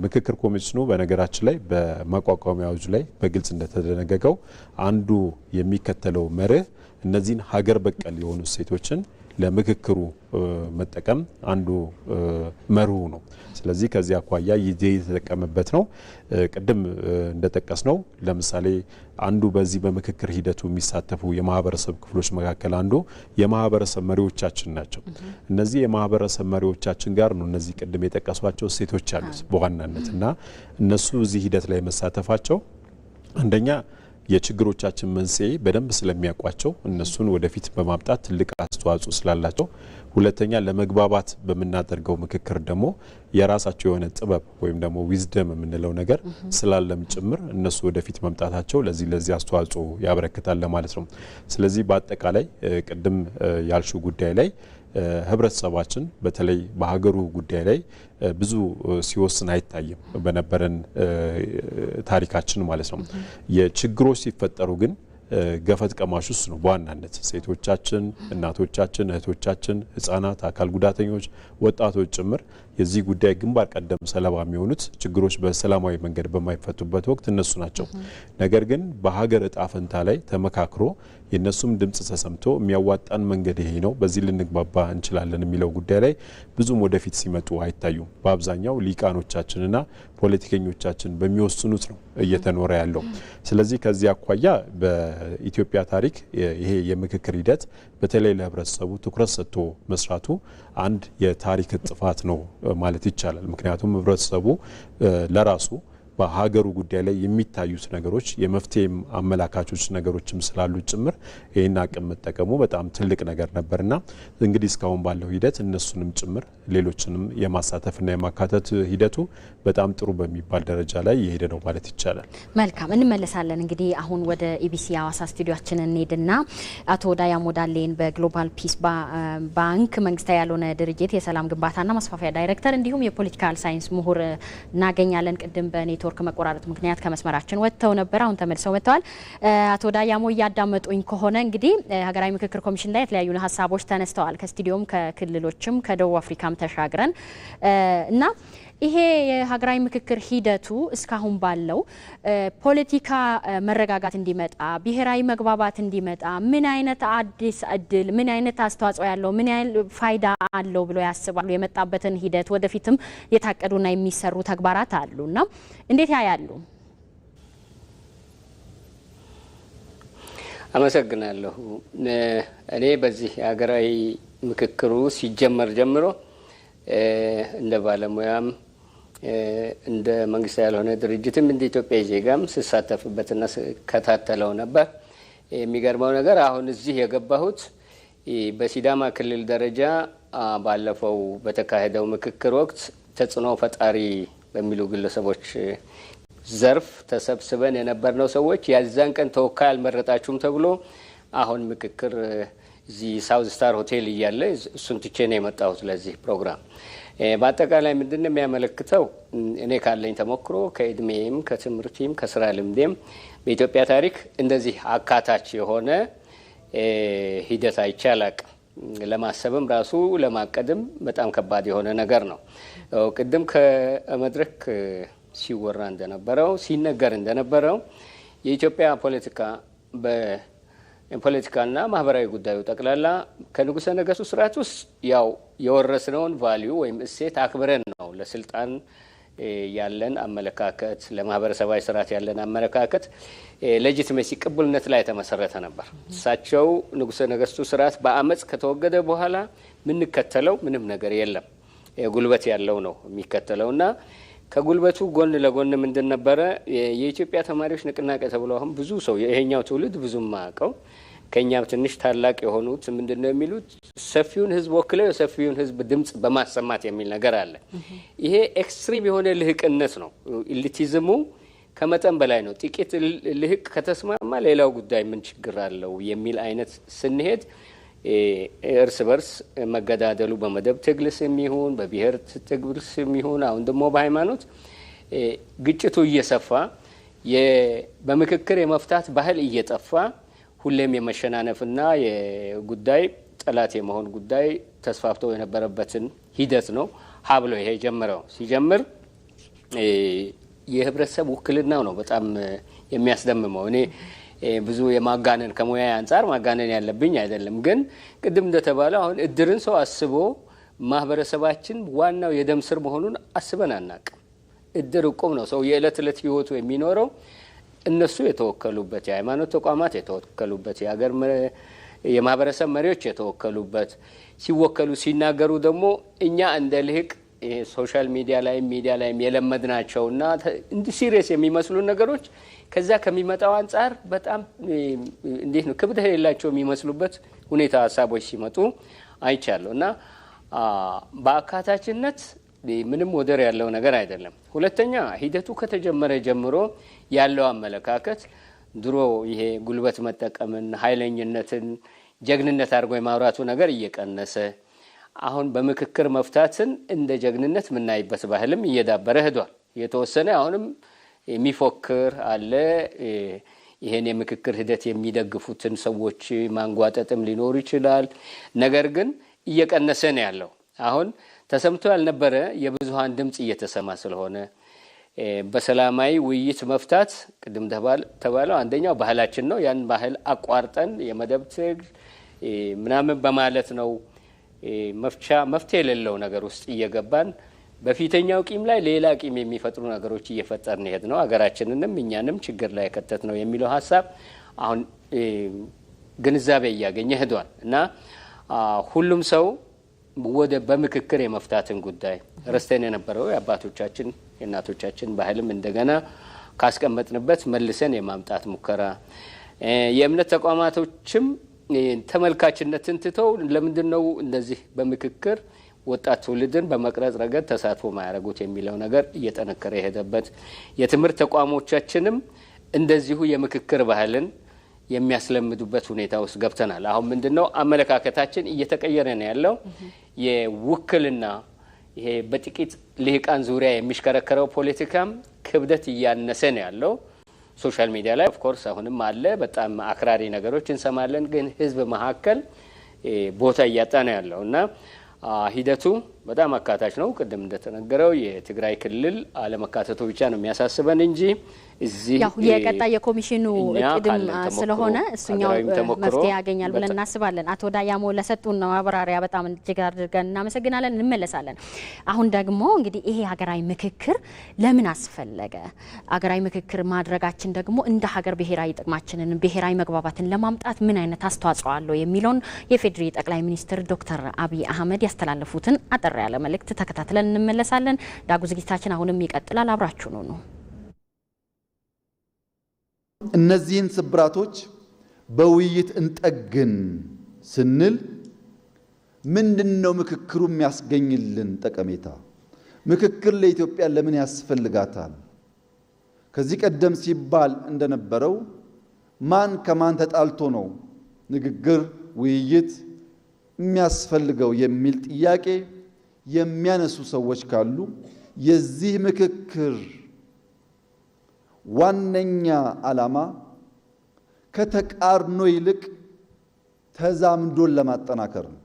ምክክር ኮሚሽኑ በነገራችን ላይ በማቋቋሚያ አዋጁ ላይ በግልጽ እንደተደነገገው አንዱ የሚከተለው መርህ እነዚህን ሀገር በቀል የሆኑ እሴቶችን ለምክክሩ መጠቀም አንዱ መርሁ ነው። ስለዚህ ከዚህ አኳያ የተጠቀመበት ነው። ቅድም እንደጠቀስነው ለምሳሌ አንዱ በዚህ በምክክር ሂደቱ የሚሳተፉ የማህበረሰብ ክፍሎች መካከል አንዱ የማህበረሰብ መሪዎቻችን ናቸው። እነዚህ የማህበረሰብ መሪዎቻችን ጋር ነው እነዚህ ቅድም የጠቀሷቸው እሴቶች አሉት በዋናነትና እነሱ እዚህ ሂደት ላይ መሳተፋቸው አንደኛ የችግሮቻችን መንስኤ በደንብ ስለሚያውቋቸው እነሱን ወደፊት በማምጣት ትልቅ አስተዋጽኦ ስላላቸው፣ ሁለተኛ ለመግባባት በመናደርገው ምክክር ደግሞ የራሳቸው የሆነ ጥበብ ወይም ደግሞ ዊዝደም የምንለው ነገር ስላለም ጭምር እነሱ ወደፊት መምጣታቸው ለዚህ አስተዋጽኦ ያበረክታል ለማለት ነው። ስለዚህ በአጠቃላይ ቅድም ያልሹ ጉዳይ ላይ ህብረተሰባችን በተለይ በሀገሩ ጉዳይ ላይ ብዙ ሲወስን አይታይም በነበረን ታሪካችን ማለት ነው። የችግሮች ሲፈጠሩ ግን ገፈት ቀማሹስ ነው በዋናነት ሴቶቻችን፣ እናቶቻችን፣ እህቶቻችን፣ ህፃናት፣ አካል ጉዳተኞች፣ ወጣቶች ጭምር የዚህ ጉዳይ ግንባር ቀደም ሰለባ የሚሆኑት ችግሮች በሰላማዊ መንገድ በማይፈቱበት ወቅት እነሱ ናቸው። ነገር ግን በሀገር እጣ ፈንታ ላይ ተመካክሮ የነሱም ድምጽ ተሰምቶ የሚያዋጣን መንገድ ይሄ ነው፣ በዚህ ልንግባባ እንችላለን የሚለው ጉዳይ ላይ ብዙም ወደፊት ሲመጡ አይታዩም። በአብዛኛው ሊቃኖቻችንና ፖለቲከኞቻችን በሚወስኑት ነው እየተኖረ ያለው። ስለዚህ ከዚህ አኳያ በኢትዮጵያ ታሪክ ይሄ የምክክር ሂደት በተለይ ለህብረተሰቡ ትኩረት ሰጥቶ መስራቱ አንድ የታሪክ ጥፋት ነው ማለት ይቻላል። ምክንያቱም ህብረተሰቡ ለራሱ በሀገሩ ጉዳይ ላይ የሚታዩት ነገሮች የመፍትሄ አመላካቾች ነገሮችም ስላሉ ጭምር ይህን አቅም መጠቀሙ በጣም ትልቅ ነገር ነበርና እንግዲህ እስካሁን ባለው ሂደት እነሱንም ጭምር ሌሎችንም የማሳተፍና የማካተት ሂደቱ በጣም ጥሩ በሚባል ደረጃ ላይ የሄደ ነው ማለት ይቻላል። መልካም እንመለሳለን። እንግዲህ አሁን ወደ ኢቢሲ ሐዋሳ ስቱዲዮአችን እንሄድና አቶ ዳያሞ ዳሌን በግሎባል ፒስ ባንክ መንግስታዊ ያልሆነ ድርጅት የሰላም ግንባታና ማስፋፊያ ዳይሬክተር እንዲሁም የፖለቲካል ሳይንስ ምሁር እናገኛለን። ቅድም በኔትወርክ መቆራረጥ ምክንያት ከመስመራችን ወጥተው ነበር፣ አሁን ተመልሰው መጥተዋል። አቶ ዳያሞ እያዳመጡኝ ከሆነ እንግዲህ ሀገራዊ ምክክር ኮሚሽን ላይ የተለያዩ ሀሳቦች ተነስተዋል። ከስቱዲዮም ከክልሎችም ከደቡብ አፍሪካም ተሻግረን እና ይሄ የሀገራዊ ምክክር ሂደቱ እስካሁን ባለው ፖለቲካ መረጋጋት እንዲመጣ ብሔራዊ መግባባት እንዲመጣ ምን አይነት አዲስ እድል ምን አይነት አስተዋጽኦ ያለው ምን ያህል ፋይዳ አለው ብሎ ያስባሉ? የመጣበትን ሂደት ወደፊትም የታቀዱና የሚሰሩ ተግባራት አሉና እንዴት ያያሉ? አመሰግናለሁ። እኔ በዚህ ሀገራዊ ምክክሩ ሲጀመር ጀምሮ እንደ ባለሙያም እንደ መንግስት ያልሆነ ድርጅትም እንደ ኢትዮጵያ ዜጋም ስሳተፍበትና ስከታተለው ነበር። የሚገርመው ነገር አሁን እዚህ የገባሁት በሲዳማ ክልል ደረጃ ባለፈው በተካሄደው ምክክር ወቅት ተጽዕኖ ፈጣሪ በሚሉ ግለሰቦች ዘርፍ ተሰብስበን የነበርነው ሰዎች ያዛን ቀን ተወካይ አልመረጣችሁም ተብሎ አሁን ምክክር እዚህ ሳውዝ ስታር ሆቴል እያለ እሱን ትቼ ነው የመጣሁት ለዚህ ፕሮግራም። በአጠቃላይ ምንድን ነው የሚያመለክተው? እኔ ካለኝ ተሞክሮ ከእድሜም ከትምህርቴም ከስራ ልምዴም በኢትዮጵያ ታሪክ እንደዚህ አካታች የሆነ ሂደት አይቻላቅ ለማሰብም ራሱ ለማቀድም በጣም ከባድ የሆነ ነገር ነው። ቅድም ከመድረክ ሲወራ እንደነበረው ሲነገር እንደነበረው የኢትዮጵያ ፖለቲካና ማህበራዊ ጉዳዩ ጠቅላላ ከንጉሠ ነገሥቱ ስርዓት ውስጥ ያው የወረስነውን ቫልዩ ወይም እሴት አክብረን ነው ለስልጣን ያለን አመለካከት ለማህበረሰባዊ ስርዓት ያለን አመለካከት ሌጂቲሜሲ ቅቡልነት ላይ የተመሰረተ ነበር። እሳቸው ንጉሠ ነገሥቱ ስርዓት በአመጽ ከተወገደ በኋላ ምንከተለው ምንም ነገር የለም። ጉልበት ያለው ነው የሚከተለውና ከጉልበቱ ጎን ለጎን ምንድን ነበረ የኢትዮጵያ ተማሪዎች ንቅናቄ ተብሎ አሁን ብዙ ሰው ይሄኛው ትውልድ ብዙም ማቀው ከኛም ትንሽ ታላቅ የሆኑት ምንድነው የሚሉት ሰፊውን ህዝብ ወክለው የሰፊውን ህዝብ ድምጽ በማሰማት የሚል ነገር አለ። ይሄ ኤክስትሪም የሆነ ልህቅነት ነው። ኢሊቲዝሙ ከመጠን በላይ ነው። ጥቂት ልህቅ ከተስማማ ሌላው ጉዳይ ምን ችግር አለው የሚል አይነት ስንሄድ እርስ በርስ መገዳደሉ በመደብ ትግልስ የሚሆን በብሔር ትግልስ የሚሆን አሁን ደግሞ በሃይማኖት ግጭቱ እየሰፋ በምክክር የመፍታት ባህል እየጠፋ ሁሌም የመሸናነፍና የጉዳይ ጠላት የመሆን ጉዳይ ተስፋፍቶ የነበረበትን ሂደት ነው ሀብሎ ይሄ ጀመረው። ሲጀምር የህብረተሰብ ውክልናው ነው በጣም የሚያስደምመው። እኔ ብዙ የማጋነን ከሙያ አንፃር ማጋነን ያለብኝ አይደለም፣ ግን ቅድም እንደተባለው አሁን እድርን ሰው አስቦ ማህበረሰባችን ዋናው የደም ስር መሆኑን አስበን አናቅም። እድር እቁብ ነው ሰው የዕለት ዕለት ህይወቱ የሚኖረው። እነሱ የተወከሉበት የሃይማኖት ተቋማት የተወከሉበት የሀገር የማህበረሰብ መሪዎች የተወከሉበት ሲወከሉ ሲናገሩ ደግሞ እኛ እንደ ልህቅ ሶሻል ሚዲያ ላይ የለመድናቸውና እንዲህ ሲሪየስ የሚመስሉ ነገሮች ከዛ ከሚመጣው አንፃር በጣም እንዴት ነው ክብደት የሌላቸው የሚመስሉበት ሁኔታ ሀሳቦች ሲመጡ አይቻለሁ እና በአካታችነት ምንም ወደር ያለው ነገር አይደለም። ሁለተኛ ሂደቱ ከተጀመረ ጀምሮ ያለው አመለካከት ድሮ ይሄ ጉልበት መጠቀምን ኃይለኝነትን ጀግንነት አድርጎ የማውራቱ ነገር እየቀነሰ አሁን በምክክር መፍታትን እንደ ጀግንነት ምናይበት ባህልም እየዳበረ ሄዷል። የተወሰነ አሁንም የሚፎክር አለ። ይሄን የምክክር ሂደት የሚደግፉትን ሰዎች ማንጓጠጥም ሊኖር ይችላል። ነገር ግን እየቀነሰ ነው ያለው። አሁን ተሰምቶ ያልነበረ የብዙሃን ድምጽ እየተሰማ ስለሆነ በሰላማዊ ውይይት መፍታት ቅድም ተባለው አንደኛው ባህላችን ነው። ያን ባህል አቋርጠን የመደብ ትግል ምናምን በማለት ነው መፍትሄ የሌለው ነገር ውስጥ እየገባን በፊተኛው ቂም ላይ ሌላ ቂም የሚፈጥሩ ነገሮች እየፈጠርን ሄድ ነው ሀገራችንንም እኛንም ችግር ላይ ከተት ነው የሚለው ሀሳብ አሁን ግንዛቤ እያገኘ ሄዷል እና ሁሉም ሰው ወደ በምክክር የመፍታትን ጉዳይ ረስተን የነበረው የአባቶቻችን የእናቶቻችን ባህልም እንደገና ካስቀመጥንበት መልሰን የማምጣት ሙከራ የእምነት ተቋማቶችም ተመልካችነትን ትተው ለምንድነው እንደዚህ በምክክር ወጣት ትውልድን በመቅረጽ ረገድ ተሳትፎ ማያረጉት የሚለው ነገር እየተነከረ የሄደበት የትምህርት ተቋሞቻችንም እንደዚሁ የምክክር ባህልን የሚያስለምዱበት ሁኔታ ውስጥ ገብተናል። አሁን ምንድነው አመለካከታችን እየተቀየረ ነው ያለው። የውክልና ይሄ በጥቂት ልሂቃን ዙሪያ የሚሽከረከረው ፖለቲካም ክብደት እያነሰ ነው ያለው። ሶሻል ሚዲያ ላይ ኦፍ ኮርስ አሁንም አለ በጣም አክራሪ ነገሮች እንሰማለን፣ ግን ህዝብ መካከል ቦታ እያጣ ነው ያለው እና ሂደቱ በጣም አካታች ነው። ቅድም እንደተነገረው የትግራይ ክልል አለመካተቱ ብቻ ነው የሚያሳስበን እንጂ እዚህ ያው የቀጣይ የኮሚሽኑ እቅድም ስለሆነ እሱኛው መፍትሄ ያገኛል ብለን እናስባለን። አቶ ዳያሞ ለሰጡን ማብራሪያ በጣም እጅግ አድርገን እናመሰግናለን። እንመለሳለን። አሁን ደግሞ እንግዲህ ይሄ ሀገራዊ ምክክር ለምን አስፈለገ? ሀገራዊ ምክክር ማድረጋችን ደግሞ እንደ ሀገር ብሔራዊ ጥቅማችንን ብሔራዊ መግባባትን ለማምጣት ምን አይነት አስተዋጽኦ አለው የሚለውን የፌዴሪ ጠቅላይ ሚኒስትር ዶክተር አብይ አህመድ ያስተላለፉትን አጠር ያለ መልእክት ተከታትለን እንመለሳለን። ዳጉ ዝግጅታችን አሁንም ይቀጥላል። አብራችሁ ነው። እነዚህን ስብራቶች በውይይት እንጠግን ስንል ምንድነው ምክክሩ የሚያስገኝልን ጠቀሜታ? ምክክር ለኢትዮጵያ ለምን ያስፈልጋታል? ከዚህ ቀደም ሲባል እንደነበረው ማን ከማን ተጣልቶ ነው ንግግር ውይይት የሚያስፈልገው የሚል ጥያቄ የሚያነሱ ሰዎች ካሉ የዚህ ምክክር ዋነኛ ዓላማ ከተቃርኖ ይልቅ ተዛምዶን ለማጠናከር ነው።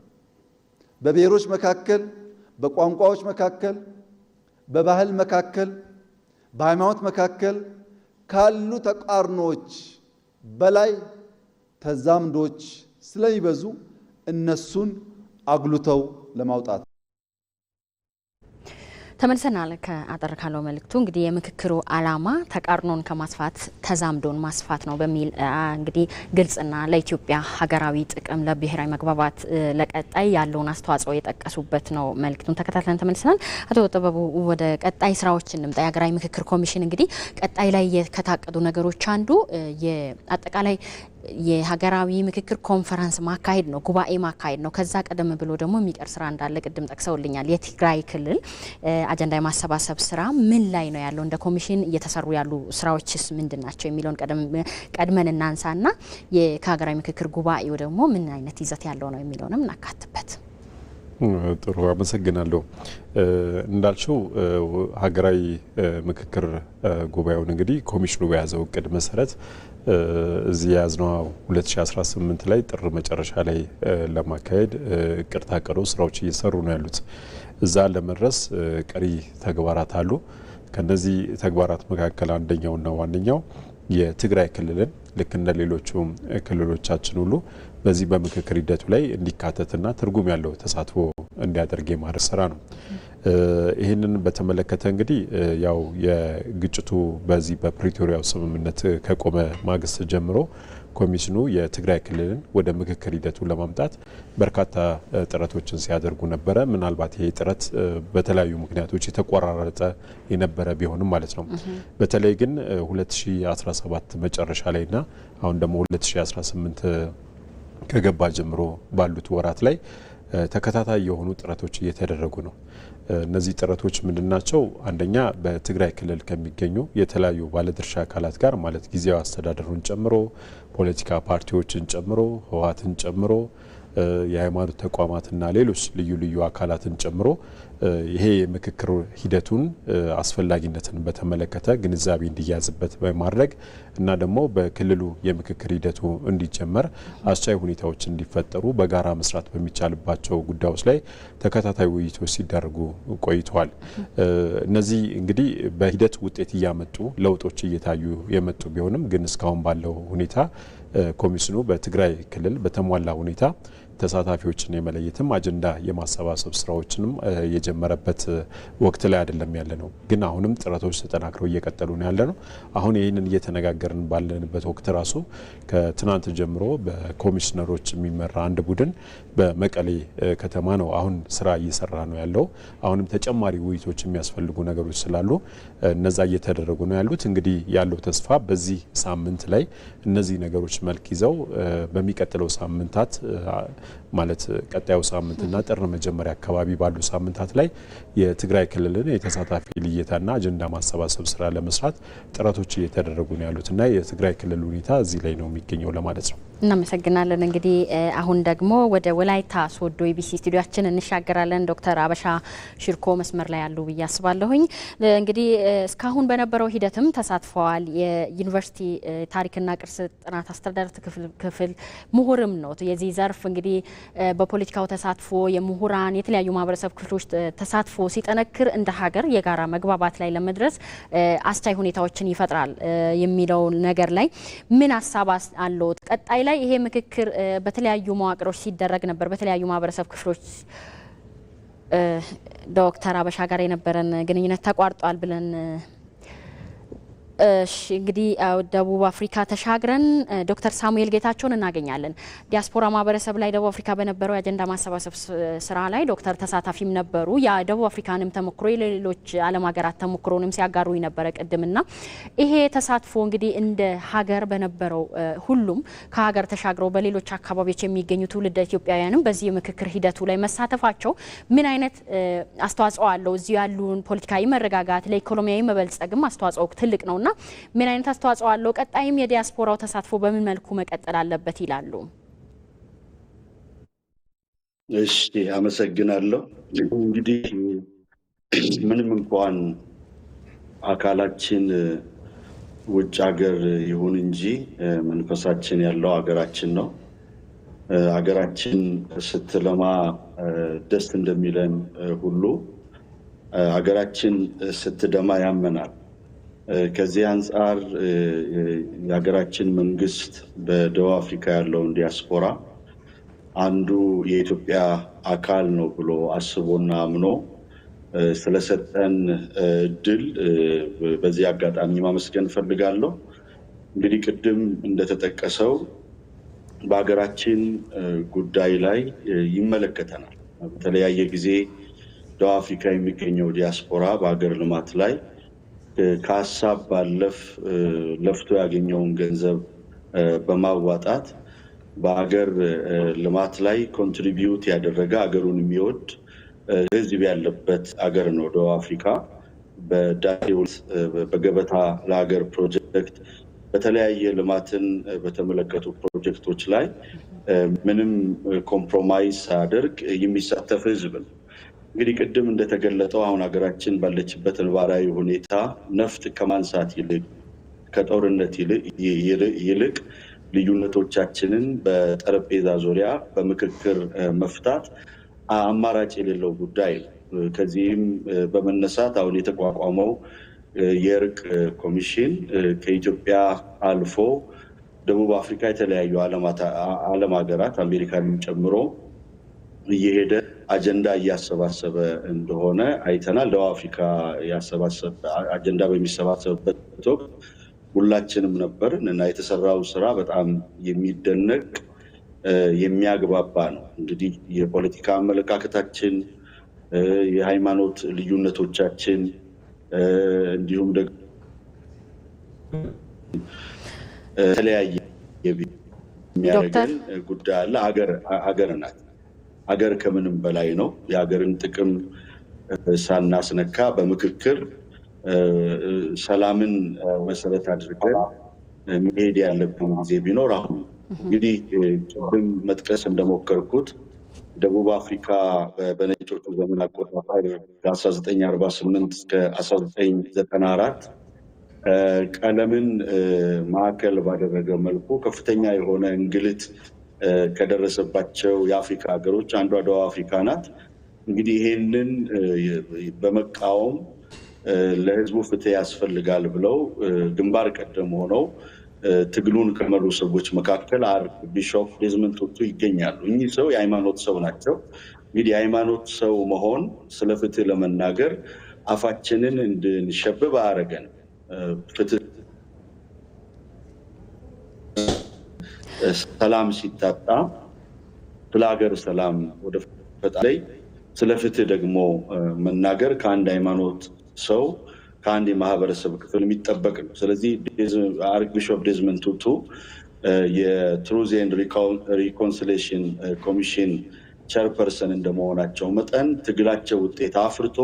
በብሔሮች መካከል፣ በቋንቋዎች መካከል፣ በባህል መካከል፣ በሃይማኖት መካከል ካሉ ተቃርኖዎች በላይ ተዛምዶች ስለሚበዙ እነሱን አጉልተው ለማውጣት ተመልሰናል። ከአጠር ካለው መልእክቱ እንግዲህ የምክክሩ ዓላማ ተቃርኖን ከማስፋት ተዛምዶን ማስፋት ነው በሚል እንግዲህ ግልጽና ለኢትዮጵያ ሀገራዊ ጥቅም ለብሔራዊ መግባባት ለቀጣይ ያለውን አስተዋጽኦ የጠቀሱበት ነው። መልእክቱን ተከታትለን ተመልሰናል። አቶ ጥበቡ ወደ ቀጣይ ስራዎች እንምጣ። የሀገራዊ ምክክር ኮሚሽን እንግዲህ ቀጣይ ላይ ከታቀዱ ነገሮች አንዱ የአጠቃላይ የሀገራዊ ምክክር ኮንፈረንስ ማካሄድ ነው፣ ጉባኤ ማካሄድ ነው። ከዛ ቀደም ብሎ ደግሞ የሚቀር ስራ እንዳለ ቅድም ጠቅሰውልኛል። የትግራይ ክልል አጀንዳ የማሰባሰብ ስራ ምን ላይ ነው ያለው? እንደ ኮሚሽን እየተሰሩ ያሉ ስራዎችስ ምንድን ናቸው የሚለውን ቀድመን እናንሳና ከሀገራዊ ምክክር ጉባኤው ደግሞ ምን አይነት ይዘት ያለው ነው የሚለውንም እናካትበት። ጥሩ አመሰግናለሁ። እንዳልሽው ሀገራዊ ምክክር ጉባኤውን እንግዲህ ኮሚሽኑ በያዘው እቅድ መሰረት እዚህ ያዝነው 2018 ላይ ጥር መጨረሻ ላይ ለማካሄድ እቅድ ታቅዶ ስራዎች እየሰሩ ነው ያሉት። እዛ ለመድረስ ቀሪ ተግባራት አሉ። ከነዚህ ተግባራት መካከል አንደኛውና ዋነኛው የትግራይ ክልልን ልክ እንደ ሌሎቹ ክልሎቻችን ሁሉ በዚህ በምክክር ሂደቱ ላይ እንዲካተትና ትርጉም ያለው ተሳትፎ እንዲያደርግ የማድረግ ስራ ነው። ይህንን በተመለከተ እንግዲህ ያው የግጭቱ በዚህ በፕሪቶሪያው ስምምነት ከቆመ ማግስት ጀምሮ ኮሚሽኑ የትግራይ ክልልን ወደ ምክክር ሂደቱ ለማምጣት በርካታ ጥረቶችን ሲያደርጉ ነበረ። ምናልባት ይሄ ጥረት በተለያዩ ምክንያቶች የተቆራረጠ የነበረ ቢሆንም ማለት ነው። በተለይ ግን 2017 መጨረሻ ላይና አሁን ደግሞ 2018 ከገባ ጀምሮ ባሉት ወራት ላይ ተከታታይ የሆኑ ጥረቶች እየተደረጉ ነው። እነዚህ ጥረቶች ምንድናቸው? አንደኛ በትግራይ ክልል ከሚገኙ የተለያዩ ባለድርሻ አካላት ጋር ማለት ጊዜያዊ አስተዳደሩን ጨምሮ ፖለቲካ ፓርቲዎችን ጨምሮ ህወሓትን ጨምሮ የሃይማኖት ተቋማትና ሌሎች ልዩ ልዩ አካላትን ጨምሮ ይሄ የምክክር ሂደቱን አስፈላጊነትን በተመለከተ ግንዛቤ እንዲያዝበት በማድረግ እና ደግሞ በክልሉ የምክክር ሂደቱ እንዲጀመር አስቻይ ሁኔታዎች እንዲፈጠሩ በጋራ መስራት በሚቻልባቸው ጉዳዮች ላይ ተከታታይ ውይይቶች ሲደረጉ ቆይተዋል። እነዚህ እንግዲህ በሂደት ውጤት እያመጡ ለውጦች እየታዩ የመጡ ቢሆንም ግን እስካሁን ባለው ሁኔታ ኮሚሽኑ በትግራይ ክልል በተሟላ ሁኔታ ተሳታፊዎችን የመለየትም አጀንዳ የማሰባሰብ ስራዎችንም የጀመረበት ወቅት ላይ አይደለም ያለ ነው። ግን አሁንም ጥረቶች ተጠናክረው እየቀጠሉ ነው ያለ ነው። አሁን ይህንን እየተነጋገርን ባለንበት ወቅት ራሱ ከትናንት ጀምሮ በኮሚሽነሮች የሚመራ አንድ ቡድን በመቀሌ ከተማ ነው አሁን ስራ እየሰራ ነው ያለው። አሁንም ተጨማሪ ውይይቶች የሚያስፈልጉ ነገሮች ስላሉ እነዛ እየተደረጉ ነው ያሉት። እንግዲህ ያለው ተስፋ በዚህ ሳምንት ላይ እነዚህ ነገሮች መልክ ይዘው በሚቀጥለው ሳምንታት ማለት ቀጣዩ ሳምንትና ጥር መጀመሪያ አካባቢ ባሉ ሳምንታት ላይ የትግራይ ክልልን የተሳታፊ ልየታና አጀንዳ ማሰባሰብ ስራ ለመስራት ጥረቶች እየተደረጉ ነው ያሉትና የትግራይ ክልል ሁኔታ እዚህ ላይ ነው የሚገኘው ለማለት ነው። እናመሰግናለን። እንግዲህ አሁን ደግሞ ወደ ወላይታ ሶዶ ኢቢሲ ስቱዲዮአችን እንሻገራለን። ዶክተር አበሻ ሽርኮ መስመር ላይ ያሉ ብዬ አስባለሁኝ። እንግዲህ እስካሁን በነበረው ሂደትም ተሳትፈዋል። የዩኒቨርሲቲ ታሪክና ቅርስ ጥናት አስተዳደር ክፍል ምሁርም ነው። የዚህ ዘርፍ እንግዲህ በፖለቲካው ተሳትፎ የምሁራን የተለያዩ ማህበረሰብ ክፍሎች ተሳትፎ ሲጠነክር እንደ ሀገር የጋራ መግባባት ላይ ለመድረስ አስቻይ ሁኔታዎችን ይፈጥራል የሚለው ነገር ላይ ምን ሀሳብ አለው? ቀጣይ ላይ ይሄ ምክክር በተለያዩ መዋቅሮች ሲደረግ ነበር። በተለያዩ ማህበረሰብ ክፍሎች ዶክተር አበሻ ጋር የነበረን ግንኙነት ተቋርጧል ብለን እንግዲህ ደቡብ አፍሪካ ተሻግረን ዶክተር ሳሙኤል ጌታቸውን እናገኛለን። ዲያስፖራ ማህበረሰብ ላይ ደቡብ አፍሪካ በነበረው የአጀንዳ ማሰባሰብ ስራ ላይ ዶክተር ተሳታፊም ነበሩ። ያ ደቡብ አፍሪካንም ተሞክሮ የሌሎች ዓለም ሀገራት ተሞክሮንም ሲያጋሩ ነበረ ቅድምና ይሄ ተሳትፎ እንግዲህ እንደ ሀገር በነበረው ሁሉም ከሀገር ተሻግረው በሌሎች አካባቢዎች የሚገኙ ትውልደ ኢትዮጵያውያንም በዚህ ምክክር ሂደቱ ላይ መሳተፋቸው ምን አይነት አስተዋጽኦ አለው? እዚህ ያሉን ፖለቲካዊ መረጋጋት ለኢኮኖሚያዊ መበልጸግም አስተዋጽኦ ትልቅ ነው። ምን አይነት አስተዋጽኦ አለው? ቀጣይም የዲያስፖራው ተሳትፎ በምን መልኩ መቀጠል አለበት ይላሉ? እሺ አመሰግናለሁ። እንግዲህ ምንም እንኳን አካላችን ውጭ ሀገር ይሁን እንጂ መንፈሳችን ያለው ሀገራችን ነው። ሀገራችን ስትለማ ደስ እንደሚለን ሁሉ ሀገራችን ስትደማ ያመናል። ከዚህ አንጻር የሀገራችን መንግስት በደቡብ አፍሪካ ያለውን ዲያስፖራ አንዱ የኢትዮጵያ አካል ነው ብሎ አስቦና አምኖ ስለሰጠን እድል በዚህ አጋጣሚ ማመስገን ፈልጋለሁ። እንግዲህ ቅድም እንደተጠቀሰው በሀገራችን ጉዳይ ላይ ይመለከተናል። በተለያየ ጊዜ ደቡብ አፍሪካ የሚገኘው ዲያስፖራ በሀገር ልማት ላይ ከሀሳብ ባለፍ ለፍቶ ያገኘውን ገንዘብ በማዋጣት በሀገር ልማት ላይ ኮንትሪቢዩት ያደረገ ሀገሩን የሚወድ ህዝብ ያለበት ሀገር ነው ደቡብ አፍሪካ። በገበታ ለሀገር ፕሮጀክት በተለያየ ልማትን በተመለከቱ ፕሮጀክቶች ላይ ምንም ኮምፕሮማይዝ ሳያደርግ የሚሳተፍ ህዝብ ነው። እንግዲህ ቅድም እንደተገለጠው አሁን ሀገራችን ባለችበት ነባራዊ ሁኔታ ነፍጥ ከማንሳት ይልቅ ከጦርነት ይልቅ ልዩነቶቻችንን በጠረጴዛ ዙሪያ በምክክር መፍታት አማራጭ የሌለው ጉዳይ ነው። ከዚህም በመነሳት አሁን የተቋቋመው የእርቅ ኮሚሽን ከኢትዮጵያ አልፎ ደቡብ አፍሪካ የተለያዩ ዓለም ሀገራት አሜሪካንም ጨምሮ እየሄደ አጀንዳ እያሰባሰበ እንደሆነ አይተናል። ደቡብ አፍሪካ አጀንዳ በሚሰባሰብበት ወቅት ሁላችንም ነበርን እና የተሰራው ስራ በጣም የሚደነቅ የሚያግባባ ነው። እንግዲህ የፖለቲካ አመለካከታችን፣ የሃይማኖት ልዩነቶቻችን እንዲሁም ደግሞ የተለያየ የሚያደርገን ጉዳይ አለ። ሀገር ናት። ሀገር ከምንም በላይ ነው። የሀገርን ጥቅም ሳናስነካ በምክክር ሰላምን መሰረት አድርገን መሄድ ያለብን ጊዜ ቢኖር አሁን እንግዲህ ቅድም መጥቀስ እንደሞከርኩት ደቡብ አፍሪካ በነጮቹ ዘመን አቆጣጠር ከ1948 እስከ 1994 ቀለምን ማዕከል ባደረገ መልኩ ከፍተኛ የሆነ እንግልት ከደረሰባቸው የአፍሪካ ሀገሮች አንዷ ደቡብ አፍሪካ ናት። እንግዲህ ይሄንን በመቃወም ለህዝቡ ፍትህ ያስፈልጋል ብለው ግንባር ቀደም ሆነው ትግሉን ከመሩ ሰዎች መካከል አርክ ቢሾፕ ዴዝመንድ ቱቱ ይገኛሉ። እኚህ ሰው የሃይማኖት ሰው ናቸው። እንግዲህ የሃይማኖት ሰው መሆን ስለ ፍትህ ለመናገር አፋችንን እንድንሸብብ አያደርገን። ፍትህ ሰላም ሲታጣ ስለ ሀገር ሰላም ወደ ፈጣሪ ስለ ፍትህ ደግሞ መናገር ከአንድ ሃይማኖት ሰው ከአንድ የማህበረሰብ ክፍል የሚጠበቅ ነው። ስለዚህ አርክ ቢሾፕ ዴዝመንድ ቱቱ የትሩዝ ኤንድ ሪኮንሲሌሽን ኮሚሽን ቸርፐርሰን እንደመሆናቸው መጠን ትግላቸው ውጤት አፍርቶ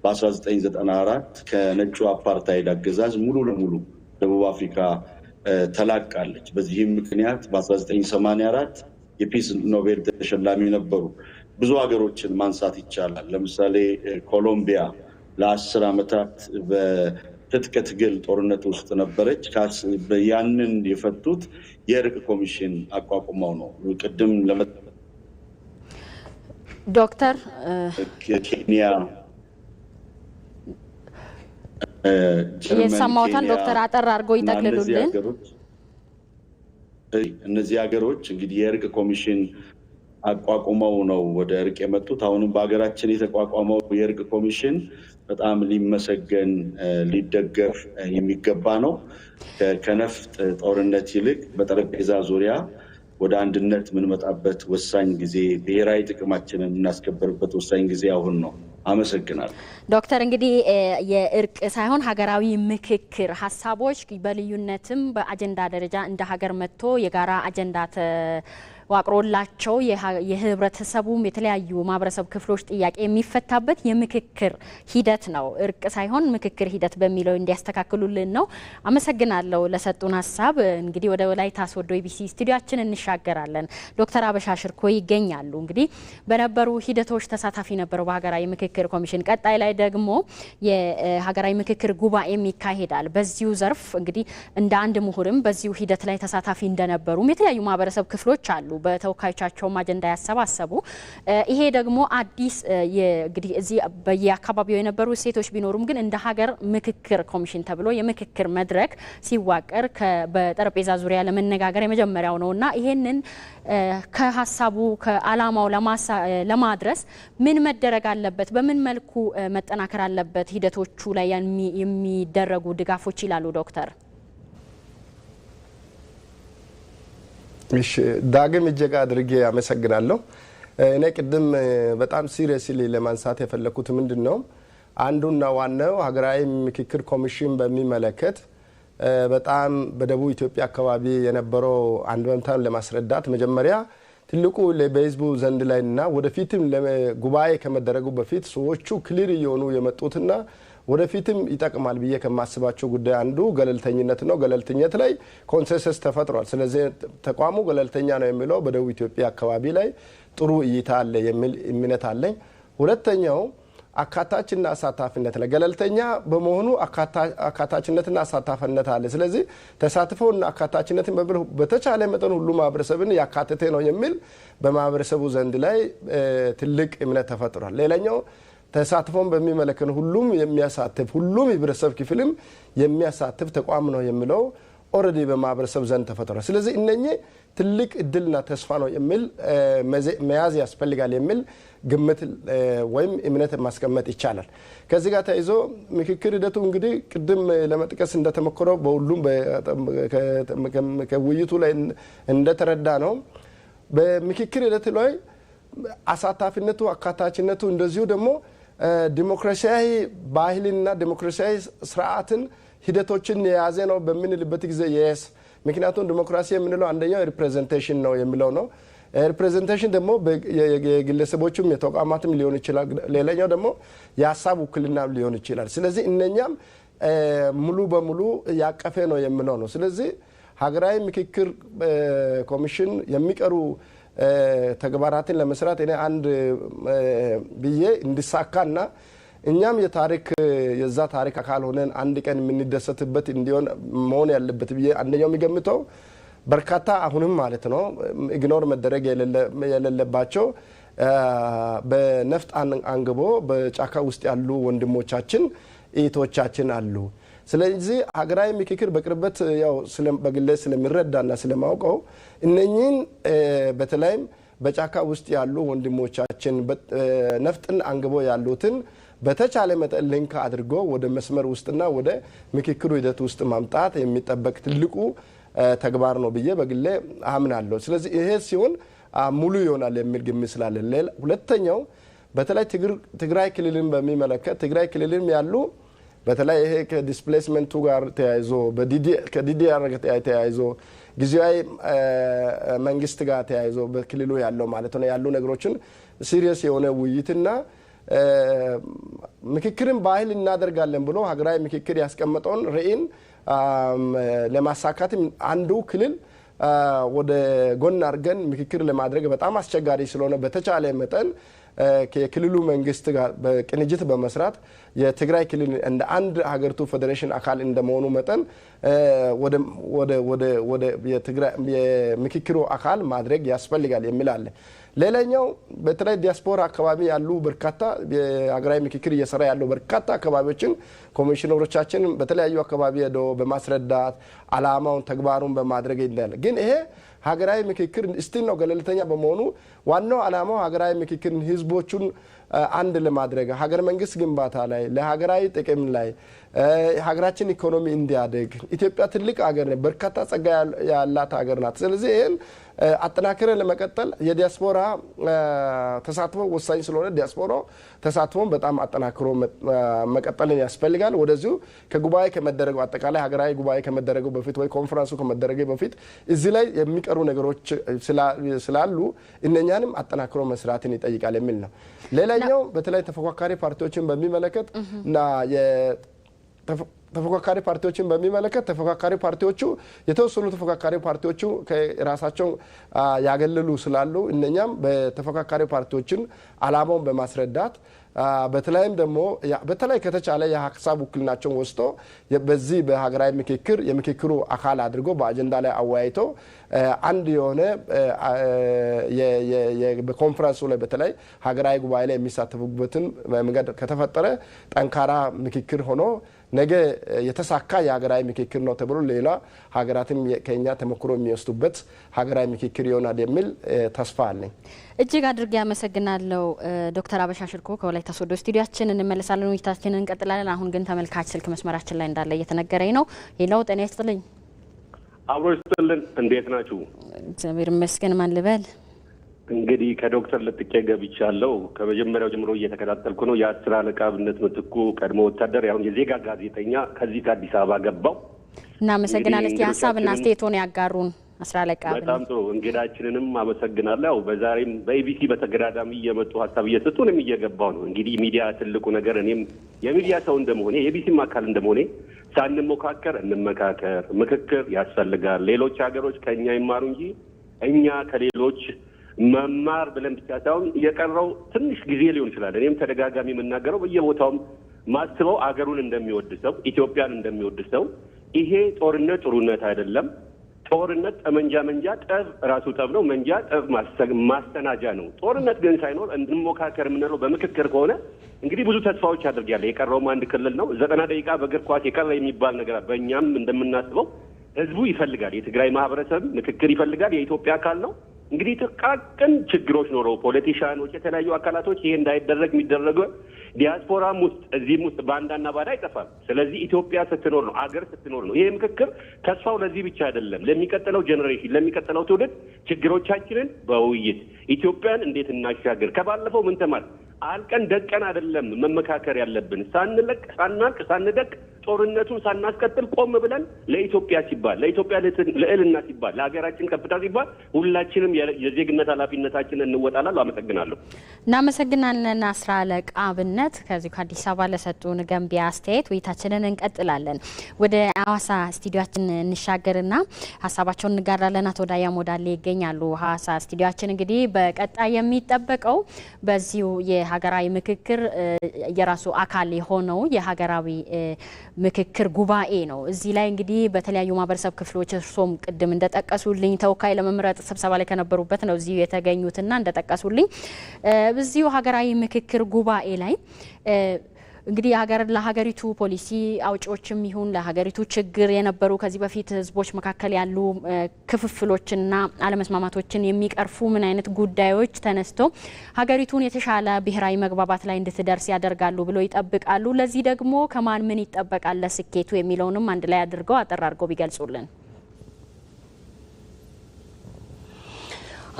በ1994 ከነጩ አፓርታይድ አገዛዝ ሙሉ ለሙሉ ደቡብ አፍሪካ ተላቃለች። በዚህም ምክንያት በ1984 የፒስ ኖቤል ተሸላሚ ነበሩ። ብዙ ሀገሮችን ማንሳት ይቻላል። ለምሳሌ ኮሎምቢያ ለ10 ዓመታት በትጥቅ ትግል ጦርነት ውስጥ ነበረች። ያንን የፈቱት የእርቅ ኮሚሽን አቋቁመው ነው። ቅድም ዶክተር ኬንያ የሰማውታን ዶክተር አጠር አድርገው ይጠቅልሉልን። እነዚህ ሀገሮች እንግዲህ የእርቅ ኮሚሽን አቋቁመው ነው ወደ እርቅ የመጡት። አሁንም በሀገራችን የተቋቋመው የእርቅ ኮሚሽን በጣም ሊመሰገን ሊደገፍ የሚገባ ነው። ከነፍጥ ጦርነት ይልቅ በጠረጴዛ ዙሪያ ወደ አንድነት የምንመጣበት ወሳኝ ጊዜ፣ ብሔራዊ ጥቅማችንን የምናስከበርበት ወሳኝ ጊዜ አሁን ነው። አመሰግናለሁ። ዶክተር እንግዲህ የእርቅ ሳይሆን ሀገራዊ ምክክር ሀሳቦች በልዩነትም በአጀንዳ ደረጃ እንደ ሀገር መጥቶ የጋራ አጀንዳ ዋቅሮላቸው የህብረተሰቡም የተለያዩ ማህበረሰብ ክፍሎች ጥያቄ የሚፈታበት የምክክር ሂደት ነው። እርቅ ሳይሆን ምክክር ሂደት በሚለው እንዲያስተካክሉልን ነው። አመሰግናለሁ ለሰጡን ሀሳብ። እንግዲህ ወደ ወላይታ ሶዶ ኢቢሲ ስቱዲዮአችን እንሻገራለን። ዶክተር አበሻ ሽርኮ ይገኛሉ። እንግዲህ በነበሩ ሂደቶች ተሳታፊ ነበሩ በሀገራዊ ምክክር ኮሚሽን። ቀጣይ ላይ ደግሞ የሀገራዊ ምክክር ጉባኤም ይካሄዳል። በዚሁ ዘርፍ እንግዲህ እንደ አንድ ምሁርም በዚሁ ሂደት ላይ ተሳታፊ እንደነበሩም የተለያዩ ማህበረሰብ ክፍሎች አሉ በተወካዮቻቸውም አጀንዳ ያሰባሰቡ። ይሄ ደግሞ አዲስ እንግዲህ እዚህ በየአካባቢው የነበሩ ሴቶች ቢኖሩም ግን እንደ ሀገር ምክክር ኮሚሽን ተብሎ የምክክር መድረክ ሲዋቀር በጠረጴዛ ዙሪያ ለመነጋገር የመጀመሪያው ነውና ይሄንን ከሀሳቡ ከአላማው ለማድረስ ምን መደረግ አለበት? በምን መልኩ መጠናከር አለበት? ሂደቶቹ ላይ የሚደረጉ ድጋፎች ይላሉ ዶክተር። እሺ ዳግም እጅግ አድርጌ አመሰግናለሁ። እኔ ቅድም በጣም ሲሪየስሊ ለማንሳት የፈለኩት ምንድነው አንዱና ዋናው ሀገራዊ ምክክር ኮሚሽን በሚመለከት በጣም በደቡብ ኢትዮጵያ አካባቢ የነበረው አንድምታን ለማስረዳት መጀመሪያ ትልቁ በህዝቡ ዘንድ ላይና ወደፊትም ለጉባኤ ከመደረጉ በፊት ሰዎቹ ክሊር እየሆኑ የመጡትና ወደፊትም ይጠቅማል ብዬ ከማስባቸው ጉዳይ አንዱ ገለልተኝነት ነው። ገለልተኝነት ላይ ኮንሰንሰስ ተፈጥሯል። ስለዚህ ተቋሙ ገለልተኛ ነው የሚለው በደቡብ ኢትዮጵያ አካባቢ ላይ ጥሩ እይታ አለ የሚል እምነት አለኝ። ሁለተኛው አካታችና አሳታፊነት ላይ ገለልተኛ በመሆኑ አካታችነትና አሳታፊነት አለ። ስለዚህ ተሳትፎና አካታችነትን በተቻለ መጠን ሁሉ ማህበረሰብን ያካተተ ነው የሚል በማህበረሰቡ ዘንድ ላይ ትልቅ እምነት ተፈጥሯል። ሌላኛው ተሳትፎን በሚመለከት ሁሉም የሚያሳትፍ ሁሉም የህብረተሰብ ክፍልም የሚያሳትፍ ተቋም ነው የሚለው ኦሬዲ በማህበረሰብ ዘንድ ተፈጥሯል። ስለዚህ እነኚህ ትልቅ እድልና ተስፋ ነው የሚል መያዝ ያስፈልጋል የሚል ግምት ወይም እምነት ማስቀመጥ ይቻላል። ከዚህ ጋር ተይዞ ምክክር ሂደቱ እንግዲህ ቅድም ለመጥቀስ እንደተሞከረው በሁሉም ከውይይቱ ላይ እንደተረዳ ነው በምክክር ሂደት ላይ አሳታፊነቱ አካታችነቱ እንደዚሁ ደግሞ ዲሞክራሲያዊ ባህልና ዲሞክራሲያዊ ስርዓትን ሂደቶችን የያዘ ነው በምንልበት ጊዜ የስ ምክንያቱም ዲሞክራሲ የምንለው አንደኛው ሪፕሬዘንቴሽን ነው የሚለው ነው። ሪፕሬዘንቴሽን ደግሞ የግለሰቦችም የተቋማትም ሊሆን ይችላል። ሌላኛው ደግሞ የሀሳብ ውክልና ሊሆን ይችላል። ስለዚህ እነኛም ሙሉ በሙሉ ያቀፈ ነው የሚለው ነው። ስለዚህ ሀገራዊ ምክክር ኮሚሽን የሚቀሩ ተግባራትን ለመስራት እኔ አንድ ብዬ እንዲሳካና እኛም የዛ ታሪክ አካል ሆነን አንድ ቀን የምንደሰትበት እንዲሆን መሆን ያለበት ብዬ አንደኛው የሚገምተው በርካታ አሁንም ማለት ነው ኢግኖር መደረግ የሌለባቸው በነፍጥ አንግቦ በጫካ ውስጥ ያሉ ወንድሞቻችን እህቶቻችን አሉ። ስለዚህ ሀገራዊ ምክክር በቅርበት ያው በግሌ ስለሚረዳና ስለማውቀው እነኚህን በተለይም በጫካ ውስጥ ያሉ ወንድሞቻችን ነፍጥን አንግቦ ያሉትን በተቻለ መጠን ሊንክ አድርጎ ወደ መስመር ውስጥና ወደ ምክክሩ ሂደት ውስጥ ማምጣት የሚጠበቅ ትልቁ ተግባር ነው ብዬ በግሌ አምናለሁ። ስለዚህ ይሄ ሲሆን ሙሉ ይሆናል የሚል ግምት ስላለ ሁለተኛው በተለይ ትግራይ ክልልን በሚመለከት ትግራይ ክልልም ያሉ በተለይ ይሄ ከዲስፕሌስመንቱ ጋር ተያይዞ ከዲዲአር ጋር ተያይዞ ጊዜያዊ መንግስት ጋር ተያይዞ በክልሉ ያለው ማለት ነው ያሉ ነገሮችን ሲሪየስ የሆነ ውይይትና ምክክርን ባህል እናደርጋለን ብሎ ሀገራዊ ምክክር ያስቀመጠውን ራዕይን ለማሳካት አንዱ ክልል ወደ ጎን አድርገን ምክክር ለማድረግ በጣም አስቸጋሪ ስለሆነ በተቻለ መጠን ከክልሉ መንግስት ጋር በቅንጅት በመስራት የትግራይ ክልል እንደ አንድ ሀገሪቱ ፌዴሬሽን አካል እንደመሆኑ መጠን ወደ የትግራይ የምክክሩ አካል ማድረግ ያስፈልጋል የሚል አለ። ሌላኛው በተለይ ዲያስፖራ አካባቢ ያሉ በርካታ የሀገራዊ ምክክር እየሰራ ያሉ በርካታ አካባቢዎችን ኮሚሽነሮቻችን በተለያዩ አካባቢ ሄደው በማስረዳት አላማውን ተግባሩን በማድረግ ይላል። ግን ይሄ ሀገራዊ ምክክር ስቲል ነው ገለልተኛ በመሆኑ ዋናው አላማው ሀገራዊ ምክክርን ህዝቦቹን አንድ ለማድረግ ሀገር መንግስት ግንባታ ላይ ለሀገራዊ ጥቅም ላይ ሀገራችን ኢኮኖሚ እንዲያድግ ኢትዮጵያ ትልቅ ሀገር ነው፣ በርካታ ጸጋ ያላት ሀገር ናት። ስለዚህ ይሄን አጠናክረን ለመቀጠል የዲያስፖራ ተሳትፎ ወሳኝ ስለሆነ ዲያስፖራ ተሳትፎን በጣም አጠናክሮ መቀጠልን ያስፈልጋል። ወደዚሁ ከጉባኤ ከመደረገው አጠቃላይ ሀገራዊ ጉባኤ ከመደረገው በፊት ወይ ኮንፈረንሱ ከመደረገው በፊት እዚህ ላይ የሚቀሩ ነገሮች ስላሉ እነኛንም አጠናክሮ መስራትን ይጠይቃል የሚል ነው። ሌላኛው በተለይ ተፎካካሪ ፓርቲዎችን በሚመለከት እና ተፎካካሪ ፓርቲዎችን በሚመለከት ተፎካካሪ ፓርቲዎቹ የተወሰኑ ተፎካካሪ ፓርቲዎቹ ከራሳቸው ያገለሉ ስላሉ እነኛም በተፎካካሪ ፓርቲዎችን አላማውን በማስረዳት በተለይም ደግሞ በተለይ ከተቻለ የሀሳብ ውክልናቸውን ወስዶ በዚህ በሀገራዊ ምክክር የምክክሩ አካል አድርጎ በአጀንዳ ላይ አወያይቶ አንድ የሆነ በኮንፈረንሱ ላይ በተለይ ሀገራዊ ጉባኤ ላይ የሚሳተፉበትን መንገድ ከተፈጠረ ጠንካራ ምክክር ሆኖ ነገ የተሳካ የሀገራዊ ምክክር ነው ተብሎ ሌላ ሀገራትም ከኛ ተሞክሮ የሚወስዱበት ሀገራዊ ምክክር ይሆናል የሚል ተስፋ አለኝ። እጅግ አድርጌ አመሰግናለሁ ዶክተር አበሻ ሽርኮ ከወላይታ ሶዶ ስቱዲዮአችን እንመለሳለን፣ ውይይታችንን እንቀጥላለን። አሁን ግን ተመልካች ስልክ መስመራችን ላይ እንዳለ እየተነገረኝ ነው። ሄሎ ጤና ይስጥልኝ። አብሮ ይስጥልን። እንዴት ናችሁ? እግዚአብሔር ይመስገን። ማን ልበል? እንግዲህ ከዶክተር ለጥቄ ገብቻለሁ። ከመጀመሪያው ጀምሮ እየተከታተልኩ ነው። የአስር አለቃ አብነት ምትኩ ቀድሞ ወታደር ያሁን የዜጋ ጋዜጠኛ ከዚህ ከአዲስ አበባ ገባው። እናመሰግናለን። እስቲ ሀሳብና አስተያየቶን ያጋሩን አስር አለቃ አብነት። በጣም ጥሩ። እንግዳችንንም አመሰግናለሁ። በዛሬም በኢቢሲ በተገዳዳሚ እየመጡ ሀሳብ እየሰጡንም እየገባው ነው። እንግዲህ ሚዲያ ትልቁ ነገር እኔም የሚዲያ ሰው እንደመሆኔ የኢቢሲም አካል እንደመሆኔ ሳንሞካከር እንመካከር፣ ምክክር ያስፈልጋል። ሌሎች ሀገሮች ከኛ ይማሩ እንጂ እኛ ከሌሎች መማር ብለን ብቻ ሳይሆን የቀረው ትንሽ ጊዜ ሊሆን ይችላል። እኔም ተደጋጋሚ የምናገረው በየቦታውም ማስበው አገሩን እንደሚወድ ሰው ኢትዮጵያን እንደሚወድ ሰው ይሄ ጦርነት ጥሩነት አይደለም። ጦርነት ጠመንጃ መንጃ ጠብ ራሱ ጠብ ነው። መንጃ ጠብ ማስተናጃ ነው። ጦርነት ግን ሳይኖር እንሞካከር የምንለው በምክክር ከሆነ እንግዲህ ብዙ ተስፋዎች አድርጋለሁ። የቀረውም አንድ ክልል ነው። 90 ደቂቃ በእግር ኳስ የቀረ የሚባል ነገር በእኛም እንደምናስበው ህዝቡ ይፈልጋል። የትግራይ ማህበረሰብ ምክክር ይፈልጋል። የኢትዮጵያ አካል ነው። እንግዲህ ጥቃቅን ችግሮች ኖረው ፖለቲሻኖች፣ የተለያዩ አካላቶች ይሄ እንዳይደረግ የሚደረገው ዲያስፖራም ውስጥ እዚህም ውስጥ ባንዳና ባዳ አይጠፋም። ስለዚህ ኢትዮጵያ ስትኖር ነው፣ አገር ስትኖር ነው። ይሄ ምክክር ተስፋው ለዚህ ብቻ አይደለም። ለሚቀጥለው ጀኔሬሽን፣ ለሚቀጥለው ትውልድ ችግሮቻችንን በውይይት ኢትዮጵያን እንዴት እናሻገር። ከባለፈው ምን ተማር አልቀን ደቀን አይደለም መመካከር ያለብን። ሳንለቅ ሳናልቅ ሳንደቅ ጦርነቱን ሳናስቀጥል ቆም ብለን ለኢትዮጵያ ሲባል ለኢትዮጵያ ልዕልና ሲባል ለሀገራችን ከፍታ ሲባል ሁላችንም የዜግነት ኃላፊነታችንን እንወጣላለን። አመሰግናለሁ። እናመሰግናለን አስር አለቃ አብነት ከዚህ ከአዲስ አበባ ለሰጡን ገንቢ አስተያየት። ውይይታችንን እንቀጥላለን። ወደ ሐዋሳ ስቱዲዮአችን እንሻገርና ሀሳባቸውን እንጋራለን። አቶ ዳያ ሞዳሌ ይገኛሉ ሐዋሳ ስቱዲዮአችን። እንግዲህ በቀጣይ የሚጠበቀው በዚሁ የሀገራዊ ምክክር የራሱ አካል የሆነው የሀገራዊ ምክክር ጉባኤ ነው። እዚህ ላይ እንግዲህ በተለያዩ ማህበረሰብ ክፍሎች እርሶም ቅድም እንደጠቀሱልኝ ተወካይ ለመምረጥ ስብሰባ ላይ ከነበሩበት ነው እዚሁ የተገኙትና እንደጠቀሱልኝ በዚሁ ሀገራዊ ምክክር ጉባኤ ላይ እንግዲህ ለሀገሪቱ ፖሊሲ አውጪዎችም ይሁን ለሀገሪቱ ችግር የነበሩ ከዚህ በፊት ህዝቦች መካከል ያሉ ክፍፍሎችና አለመስማማቶችን የሚቀርፉ ምን አይነት ጉዳዮች ተነስተው ሀገሪቱን የተሻለ ብሔራዊ መግባባት ላይ እንድትደርስ ያደርጋሉ ብሎ ይጠብቃሉ? ለዚህ ደግሞ ከማን ምን ይጠበቃል ለስኬቱ የሚለውንም አንድ ላይ አድርገው አጠራርገው ቢገልጹልን።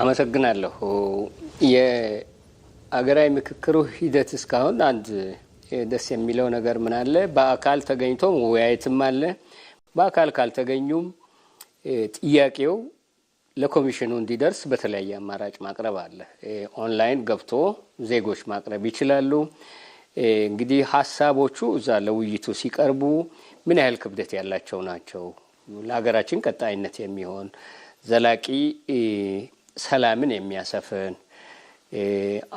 አመሰግናለሁ። የአገራዊ ምክክሩ ሂደት እስካሁን አንድ ደስ የሚለው ነገር ምን አለ? በአካል ተገኝቶ መወያየትም አለ። በአካል ካልተገኙም ጥያቄው ለኮሚሽኑ እንዲደርስ በተለያየ አማራጭ ማቅረብ አለ። ኦንላይን ገብቶ ዜጎች ማቅረብ ይችላሉ። እንግዲህ ሀሳቦቹ እዛ ለውይይቱ ሲቀርቡ ምን ያህል ክብደት ያላቸው ናቸው፣ ለሀገራችን ቀጣይነት የሚሆን ዘላቂ ሰላምን የሚያሰፍን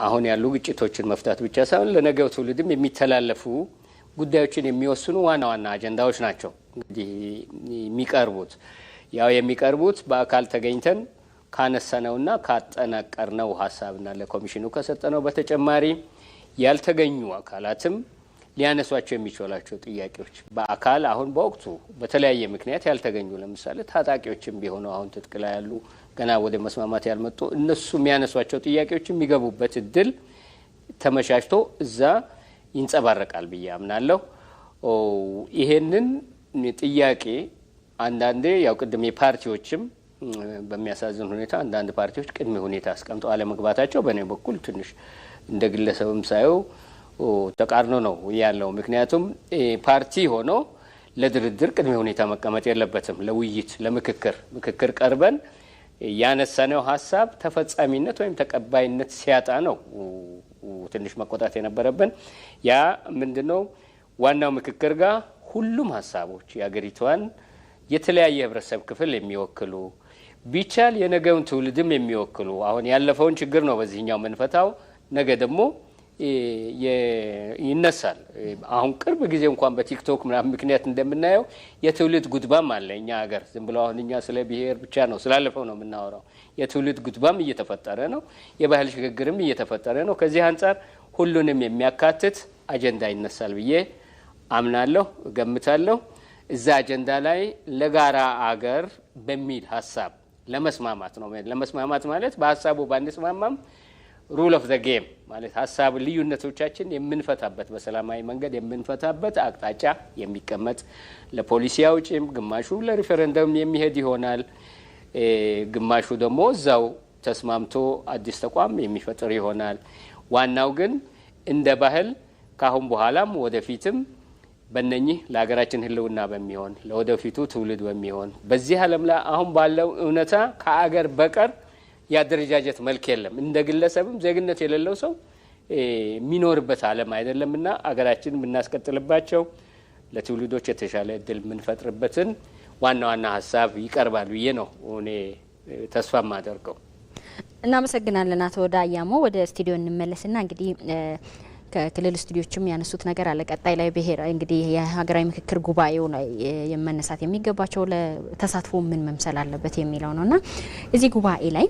አሁን ያሉ ግጭቶችን መፍታት ብቻ ሳይሆን ለነገው ትውልድም የሚተላለፉ ጉዳዮችን የሚወስኑ ዋና ዋና አጀንዳዎች ናቸው። እንግዲህ የሚቀርቡት በአካል ተገኝተን ካነሳነውና ካጠናቀርነው ሀሳብና ለኮሚሽኑ ከሰጠነው በተጨማሪ ያልተገኙ አካላትም ሊያነሷቸው የሚችሏቸው ጥያቄዎች በአካል አሁን በወቅቱ በተለያየ ምክንያት ያልተገኙ ለምሳሌ ታጣቂዎችም ቢሆኑ አሁን ትጥቅ ላይ ያሉ ገና ወደ መስማማት ያልመጡ እነሱ የሚያነሷቸው ጥያቄዎች የሚገቡበት እድል ተመቻችቶ እዛ ይንጸባረቃል ብዬ አምናለሁ። ይሄንን ጥያቄ አንዳንዴ ያው ቅድም የፓርቲዎችም በሚያሳዝን ሁኔታ አንዳንድ ፓርቲዎች ቅድመ ሁኔታ አስቀምጠው አለመግባታቸው በእኔ በኩል ትንሽ እንደ ግለሰብም ሳየው ተቃርኖ ነው ያለው። ምክንያቱም ፓርቲ ሆኖ ለድርድር ቅድመ ሁኔታ መቀመጥ የለበትም። ለውይይት ለምክክር ቀርበን ያነሳነው ሀሳብ ተፈጻሚነት ወይም ተቀባይነት ሲያጣ ነው ትንሽ መቆጣት የነበረብን። ያ ምንድነው ዋናው ምክክር ጋር ሁሉም ሀሳቦች የአገሪቷን የተለያየ ህብረተሰብ ክፍል የሚወክሉ ቢቻል የነገውን ትውልድም የሚወክሉ አሁን ያለፈውን ችግር ነው በዚህኛው መንፈታው ነገ ደግሞ ይነሳል። አሁን ቅርብ ጊዜ እንኳን በቲክቶክ ምናምን ምክንያት እንደምናየው የትውልድ ጉድባም አለ እኛ ሀገር። ዝም ብሎ አሁን እኛ ስለ ብሔር ብቻ ነው ስላለፈው ነው የምናወራው። የትውልድ ጉድባም እየተፈጠረ ነው፣ የባህል ሽግግርም እየተፈጠረ ነው። ከዚህ አንጻር ሁሉንም የሚያካትት አጀንዳ ይነሳል ብዬ አምናለሁ፣ እገምታለሁ። እዛ አጀንዳ ላይ ለጋራ አገር በሚል ሀሳብ ለመስማማት ነው። ለመስማማት ማለት በሀሳቡ ባንስማማም ሩል ኦፍ ዘ ጌም ማለት ሀሳብ ልዩነቶቻችን የምንፈታበት በሰላማዊ መንገድ የምንፈታበት አቅጣጫ የሚቀመጥ ለፖሊሲ አውጪም ግማሹ ለሪፈረንደም የሚሄድ ይሆናል፣ ግማሹ ደግሞ እዛው ተስማምቶ አዲስ ተቋም የሚፈጥር ይሆናል። ዋናው ግን እንደ ባህል ካሁን በኋላም ወደፊትም በእነኚህ ለሀገራችን ህልውና በሚሆን ለወደፊቱ ትውልድ በሚሆን በዚህ ዓለም ላይ አሁን ባለው እውነታ ከአገር በቀር ያደረጃጀት መልክ የለም። እንደ ግለሰብም ዜግነት የሌለው ሰው የሚኖርበት ዓለም አይደለምና አገራችን የምናስቀጥልባቸው ለትውልዶች የተሻለ እድል የምንፈጥርበትን ዋና ዋና ሀሳብ ይቀርባል ብዬ ነው እኔ ተስፋ ማደርገው። እናመሰግናለን አቶ ዳያሞ። ወደ ስቱዲዮ እንመለስና እንግዲህ ከክልል ስቱዲዮችም ያነሱት ነገር አለ። ቀጣይ ላይ ብሔራዊ እንግዲህ የሀገራዊ ምክክር ጉባኤው ላይ የመነሳት የሚገባቸው ለተሳትፎ ምን መምሰል አለበት የሚለው ነውና እዚህ ጉባኤ ላይ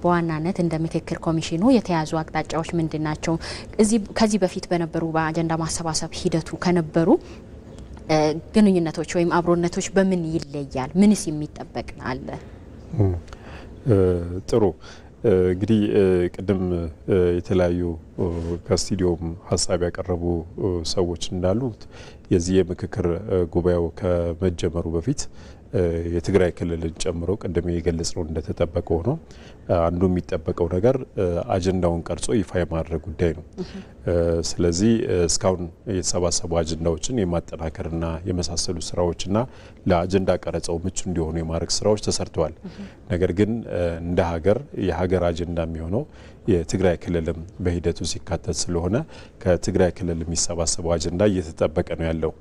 በዋናነት እንደ ምክክር ኮሚሽኑ የተያዙ አቅጣጫዎች ምንድናቸው? ከዚህ በፊት በነበሩ በአጀንዳ ማሰባሰብ ሂደቱ ከነበሩ ግንኙነቶች ወይም አብሮነቶች በምን ይለያል? ምንስ የሚጠበቅ አለ? ጥሩ እንግዲህ ቅድም የተለያዩ ከስቱዲዮም ሀሳብ ያቀረቡ ሰዎች እንዳሉት የዚህ የምክክር ጉባኤው ከመጀመሩ በፊት የትግራይ ክልልን ጨምሮ ቅድም የገለጽ ነው እንደተጠበቀው ነው። አንዱ የሚጠበቀው ነገር አጀንዳውን ቀርጾ ይፋ የማድረግ ጉዳይ ነው። ስለዚህ እስካሁን የተሰባሰቡ አጀንዳዎችን የማጠናከርና የመሳሰሉ ስራዎችና ለአጀንዳ ቀረጻው ምቹ እንዲሆኑ የማድረግ ስራዎች ተሰርተዋል። ነገር ግን እንደ ሀገር የሀገር አጀንዳ የሚሆነው የትግራይ ክልልም በሂደቱ ሲካተት ስለሆነ ከትግራይ ክልል የሚሰባሰበው አጀንዳ እየተጠበቀ ነው ያለው።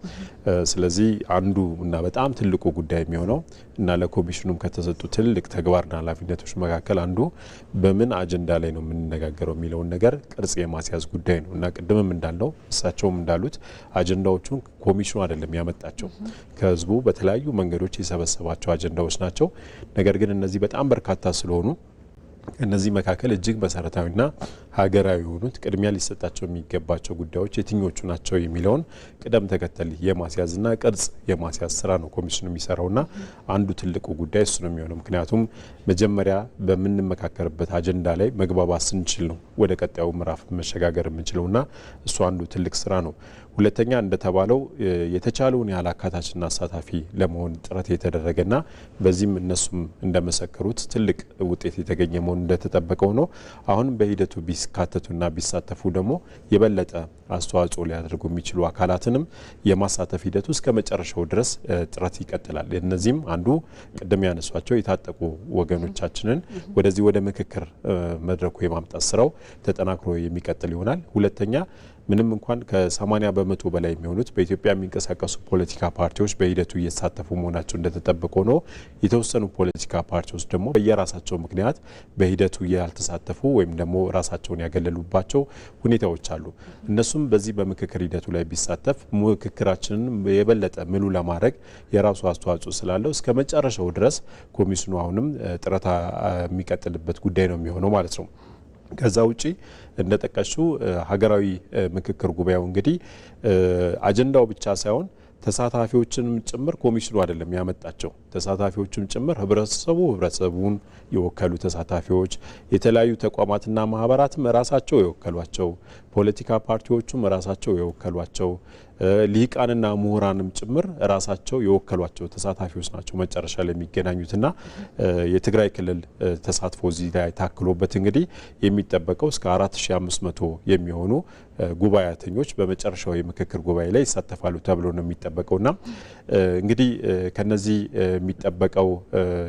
ስለዚህ አንዱ እና በጣም ትልቁ ጉዳይ የሚሆነው እና ለኮሚሽኑም ከተሰጡ ትልቅ ተግባርና ኃላፊነቶች መካከል አንዱ በምን አጀንዳ ላይ ነው የምንነጋገረው የሚለውን ነገር ቅርጽ የማስያዝ ጉዳይ ነው እና ቅድምም እንዳልነው እሳቸውም እንዳሉት አጀንዳዎቹን ኮሚሽኑ አይደለም ያመጣቸው፣ ከህዝቡ በተለያዩ መንገዶች የሰበሰባቸው አጀንዳዎች ናቸው። ነገር ግን እነዚህ በጣም በርካታ ስለሆኑ እነዚህ መካከል እጅግ መሰረታዊና ሀገራዊ የሆኑት ቅድሚያ ሊሰጣቸው የሚገባቸው ጉዳዮች የትኞቹ ናቸው የሚለውን ቅደም ተከተል የማስያዝና ቅርጽ የማስያዝ ስራ ነው ኮሚሽኑ የሚሰራውና አንዱ ትልቁ ጉዳይ እሱ ነው የሚሆነው። ምክንያቱም መጀመሪያ በምንመካከርበት አጀንዳ ላይ መግባባት ስንችል ነው ወደ ቀጣዩ ምዕራፍ መሸጋገር የምንችለውና እሱ አንዱ ትልቅ ስራ ነው። ሁለተኛ እንደተባለው የተቻለውን ያህል አካታችና አሳታፊ ለመሆን ጥረት የተደረገና በዚህም እነሱም እንደመሰከሩት ትልቅ ውጤት የተገኘ መሆኑ እንደተጠበቀው ነው። አሁን በሂደቱ ቢካተቱና ቢሳተፉ ደግሞ የበለጠ አስተዋጽኦ ሊያደርጉ የሚችሉ አካላትንም የማሳተፍ ሂደቱ እስከ መጨረሻው ድረስ ጥረት ይቀጥላል። እነዚህም አንዱ ቅድም ያነሷቸው የታጠቁ ወገኖቻችንን ወደዚህ ወደ ምክክር መድረኩ የማምጣት ስራው ተጠናክሮ የሚቀጥል ይሆናል። ሁለተኛ ምንም እንኳን ከ80 በመቶ በላይ የሚሆኑት በኢትዮጵያ የሚንቀሳቀሱ ፖለቲካ ፓርቲዎች በሂደቱ እየተሳተፉ መሆናቸው እንደተጠበቀ ነው። የተወሰኑ ፖለቲካ ፓርቲዎች ደግሞ በየራሳቸው ምክንያት በሂደቱ ያልተሳተፉ ወይም ደግሞ ራሳቸውን ያገለሉባቸው ሁኔታዎች አሉ። እነሱም በዚህ በምክክር ሂደቱ ላይ ቢሳተፍ ምክክራችንን የበለጠ ምሉ ለማድረግ የራሱ አስተዋጽኦ ስላለው እስከ መጨረሻው ድረስ ኮሚሽኑ አሁንም ጥረት የሚቀጥልበት ጉዳይ ነው የሚሆነው ማለት ነው። ከዛ ውጪ እንደጠቀሱ ሀገራዊ ምክክር ጉባኤው እንግዲህ አጀንዳው ብቻ ሳይሆን ተሳታፊዎችንም ጭምር ኮሚሽኑ አይደለም ያመጣቸው። ተሳታፊዎችም ጭምር ህብረተሰቡን የወከሉ ተሳታፊዎች፣ የተለያዩ ተቋማትና ማህበራትም ራሳቸው የወከሏቸው፣ ፖለቲካ ፓርቲዎቹም ራሳቸው የወከሏቸው፣ ሊቃንና ምሁራንም ጭምር ራሳቸው የወከሏቸው ተሳታፊዎች ናቸው መጨረሻ ላይ የሚገናኙትና የትግራይ ክልል ተሳትፎ እዚህ ላይ ታክሎበት እንግዲህ የሚጠበቀው እስከ 4500 የሚሆኑ ጉባኤተኞች በመጨረሻው የምክክር ጉባኤ ላይ ይሳተፋሉ ተብሎ ነው የሚጠበቀውና እንግዲህ ከነዚህ የሚጠበቀው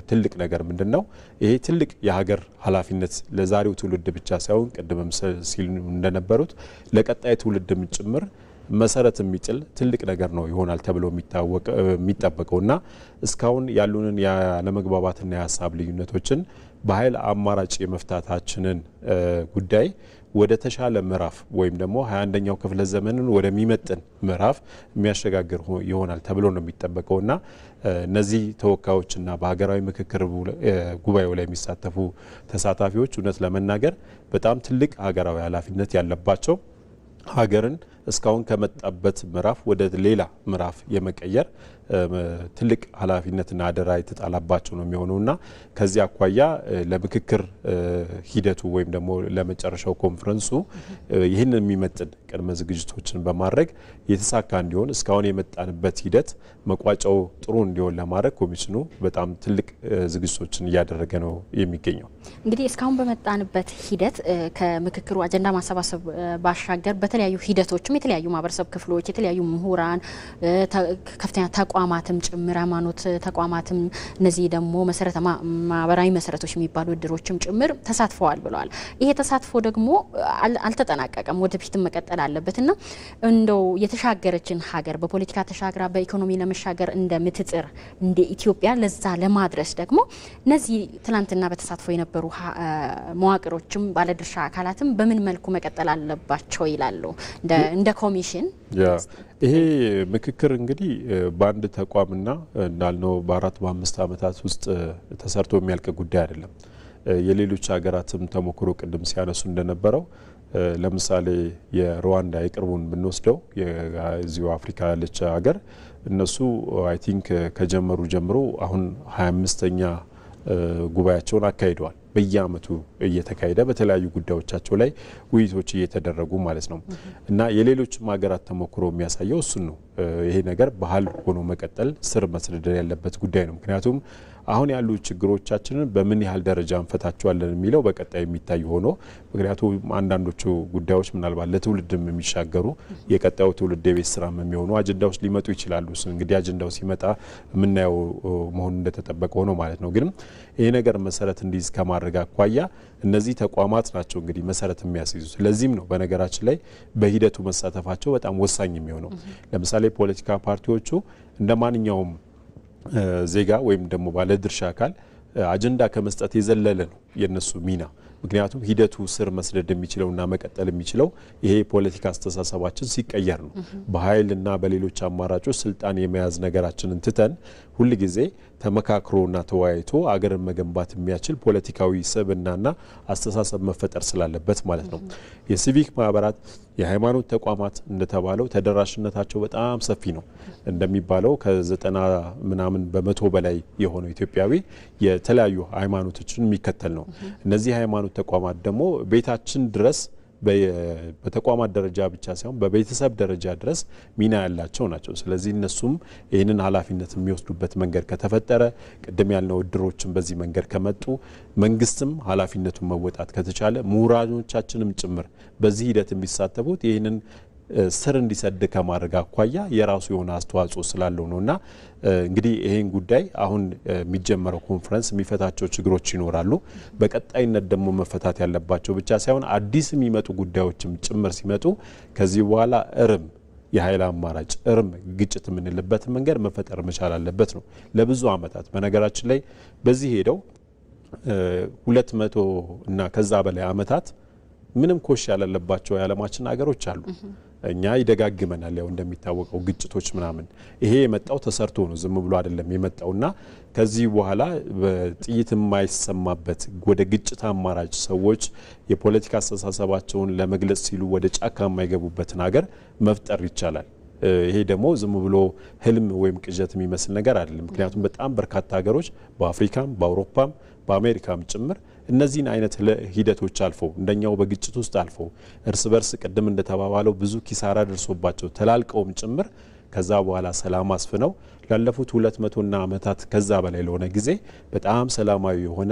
ትልቅ ነገር ምንድነው? ይሄ ትልቅ የሀገር ኃላፊነት ለዛሬው ትውልድ ብቻ ሳይሆን ቀደምም ሲል እንደነበሩት ለቀጣይ ትውልድም ጭምር መሰረት የሚጥል ትልቅ ነገር ነው ይሆናል ተብሎ የሚጠበቀውና እስካሁን ያሉንን ያለመግባባትና የሀሳብ ልዩነቶችን በኃይል አማራጭ የመፍታታችንን ጉዳይ ወደ ተሻለ ምዕራፍ ወይም ደግሞ 21ኛው ክፍለ ዘመንን ወደሚመጥን ምዕራፍ የሚያሸጋግር ይሆናል ተብሎ ነው የሚጠበቀውና እነዚህ ተወካዮችና በሀገራዊ ምክክር ጉባኤው ላይ የሚሳተፉ ተሳታፊዎች እውነት ለመናገር በጣም ትልቅ ሀገራዊ ኃላፊነት ያለባቸው ሀገርን እስካሁን ከመጣበት ምዕራፍ ወደ ሌላ ምዕራፍ የመቀየር ትልቅ ኃላፊነትና አደራ የተጣላባቸው ነው የሚሆነውና ከዚህ አኳያ ለምክክር ሂደቱ ወይም ደግሞ ለመጨረሻው ኮንፈረንሱ ይህን የሚመጥን ቅድመ ዝግጅቶችን በማድረግ የተሳካ እንዲሆን እስካሁን የመጣንበት ሂደት መቋጫው ጥሩ እንዲሆን ለማድረግ ኮሚሽኑ በጣም ትልቅ ዝግጅቶችን እያደረገ ነው የሚገኘው። እንግዲህ እስካሁን በመጣንበት ሂደት ከምክክሩ አጀንዳ ማሰባሰብ ባሻገር በተለያዩ ሂደቶችም የተለያዩ ማህበረሰብ ክፍሎች፣ የተለያዩ ምሁራን፣ ከፍተኛ ተቋማትም ጭምር ሃይማኖት ተቋማትም እነዚህ ደግሞ መሰረተ ማህበራዊ መሰረቶች የሚባሉ እድሮችም ጭምር ተሳትፈዋል ብለዋል። ይሄ ተሳትፎ ደግሞ አልተጠናቀቀም፣ ወደፊትም መቀጠል አለበትና እንደው የተሻገረችን ሀገር በፖለቲካ ተሻግራ በኢኮኖሚ ለመሻገር እንደምትጥር እንደ ኢትዮጵያ ለዛ ለማድረስ ደግሞ እነዚህ ትላንትና በተሳትፎ የነበሩ መዋቅሮችም ባለድርሻ አካላትም በምን መልኩ መቀጠል አለባቸው ይላሉ እንደ ኮሚሽን? ይሄ ምክክር እንግዲህ በአንድ ተቋምና እንዳልነው በ4 በ5 ዓመታት ውስጥ ተሰርቶ የሚያልቅ ጉዳይ አይደለም። የሌሎች ሀገራትም ተሞክሮ ቅድም ሲያነሱ እንደነበረው ለምሳሌ የሩዋንዳ የቅርቡን ብንወስደው የዚሁ አፍሪካ ያለች ሀገር እነሱ አይ ቲንክ ከጀመሩ ጀምሮ አሁን 25ኛ ጉባኤያቸውን አካሂደዋል። በየአመቱ እየተካሄደ በተለያዩ ጉዳዮቻቸው ላይ ውይይቶች እየተደረጉ ማለት ነው እና የሌሎችም ሀገራት ተሞክሮ የሚያሳየው እሱን ነው። ይሄ ነገር ባህል ሆኖ መቀጠል ስር መስደድ ያለበት ጉዳይ ነው። ምክንያቱም አሁን ያሉ ችግሮቻችንን በምን ያህል ደረጃ እንፈታቸዋለን የሚለው በቀጣይ የሚታይ ሆኖ ምክንያቱም አንዳንዶቹ ጉዳዮች ምናልባት ለትውልድም የሚሻገሩ የቀጣዩ ትውልድ የቤት ስራም የሚሆኑ አጀንዳዎች ሊመጡ ይችላሉ። እንግዲህ አጀንዳው ሲመጣ የምናየው መሆኑ እንደተጠበቀ ሆኖ ማለት ነው። ግን ይሄ ነገር መሰረት እንዲይዝ ከማድረግ አኳያ እነዚህ ተቋማት ናቸው እንግዲህ መሰረት የሚያስይዙት። ለዚህም ነው በነገራችን ላይ በሂደቱ መሳተፋቸው በጣም ወሳኝ የሚሆነው። ለምሳሌ ፖለቲካ ፓርቲዎቹ እንደማንኛውም ዜጋ ወይም ደግሞ ባለድርሻ አካል አጀንዳ ከመስጠት የዘለለ ነው የነሱ ሚና። ምክንያቱም ሂደቱ ስር መስደድ የሚችለውና መቀጠል የሚችለው ይሄ ፖለቲካ አስተሳሰባችን ሲቀየር ነው። በኃይልና በሌሎች አማራጮች ስልጣን የመያዝ ነገራችንን ትተን ሁል ጊዜ ተመካክሮና ተወያይቶ አገርን መገንባት የሚያችል ፖለቲካዊ ስብዕናና አስተሳሰብ መፈጠር ስላለበት ማለት ነው። የሲቪክ ማህበራት የሃይማኖት ተቋማት እንደተባለው ተደራሽነታቸው በጣም ሰፊ ነው። እንደሚባለው ከ90 ምናምን በመቶ በላይ የሆነው ኢትዮጵያዊ የተለያዩ ሃይማኖቶችን የሚከተል ነው። እነዚህ ሃይማኖት ተቋማት ደግሞ ቤታችን ድረስ በተቋማት ደረጃ ብቻ ሳይሆን በቤተሰብ ደረጃ ድረስ ሚና ያላቸው ናቸው። ስለዚህ እነሱም ይህንን ኃላፊነት የሚወስዱበት መንገድ ከተፈጠረ ቅድም ያልነው እድሮችን በዚህ መንገድ ከመጡ መንግስትም ኃላፊነቱን መወጣት ከተቻለ ምሁራኖቻችንም ጭምር በዚህ ሂደት የሚሳተፉት ይህንን ስር እንዲሰድ ከማድረግ አኳያ የራሱ የሆነ አስተዋጽኦ ስላለው ነውና እንግዲህ ይሄን ጉዳይ አሁን የሚጀመረው ኮንፈረንስ የሚፈታቸው ችግሮች ይኖራሉ። በቀጣይነት ደግሞ መፈታት ያለባቸው ብቻ ሳይሆን አዲስ የሚመጡ ጉዳዮችም ጭምር ሲመጡ ከዚህ በኋላ የኃይል አማራጭ ግጭት የምንልበት መንገድ መፈጠር መቻል አለበት ነው። ለብዙ አመታት በነገራችን ላይ በዚህ ሄደው 200 እና ከዛ በላይ አመታት ምንም ኮሽ ያላለባቸው የዓለማችን ሀገሮች አሉ። እኛ ይደጋግመናል ያው እንደሚታወቀው ግጭቶች ምናምን ይሄ የመጣው ተሰርቶ ነው፣ ዝም ብሎ አይደለም የመጣውና ከዚህ በኋላ በጥይት የማይሰማበት ወደ ግጭት አማራጭ ሰዎች የፖለቲካ አስተሳሰባቸውን ለመግለጽ ሲሉ ወደ ጫካ የማይገቡበትን ሀገር መፍጠር ይቻላል። ይሄ ደግሞ ዝም ብሎ ህልም ወይም ቅዠት የሚመስል ነገር አይደለም። ምክንያቱም በጣም በርካታ ሀገሮች በአፍሪካም በአውሮፓም በአሜሪካም ጭምር እነዚህን አይነት ሂደቶች አልፎ እንደኛው በግጭት ውስጥ አልፎ እርስ በርስ ቅድም እንደተባባለው ብዙ ኪሳራ ደርሶባቸው ተላልቀውም ጭምር ከዛ በኋላ ሰላም አስፍነው ላለፉት 200 ዓመታት ከዛ በላይ ለሆነ ጊዜ በጣም ሰላማዊ የሆነ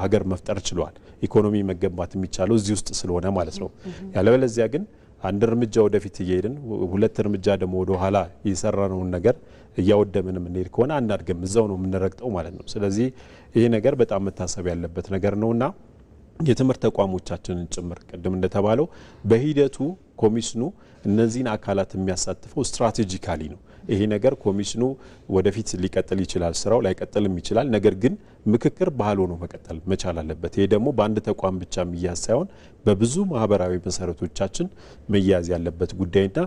ሀገር መፍጠር ችሏል። ኢኮኖሚ መገንባት የሚቻለው እዚህ ውስጥ ስለሆነ ማለት ነው። ያለበለዚያ ግን አንድ እርምጃ ወደፊት እየሄድን ሁለት እርምጃ ደግሞ ወደ ኋላ የሰራነውን ነገር እያወደምን እንሄድ ከሆነ አንዳድገም እዛው ነው የምንረግጠው ማለት ነው። ስለዚህ ይሄ ነገር በጣም መታሰብ ያለበት ነገር ነውና የትምህርት ተቋሞቻችንን ጭምር ቅድም እንደተባለው በሂደቱ ኮሚሽኑ እነዚህን አካላት የሚያሳትፈው ስትራቴጂካሊ ነው። ይሄ ነገር ኮሚሽኑ ወደፊት ሊቀጥል ይችላል፣ ስራው ላይቀጥልም ይችላል። ነገር ግን ምክክር ባህል ሆኖ መቀጠል መቻል አለበት። ይሄ ደግሞ በአንድ ተቋም ብቻ መያዝ ሳይሆን በብዙ ማህበራዊ መሰረቶቻችን መያዝ ያለበት ጉዳይና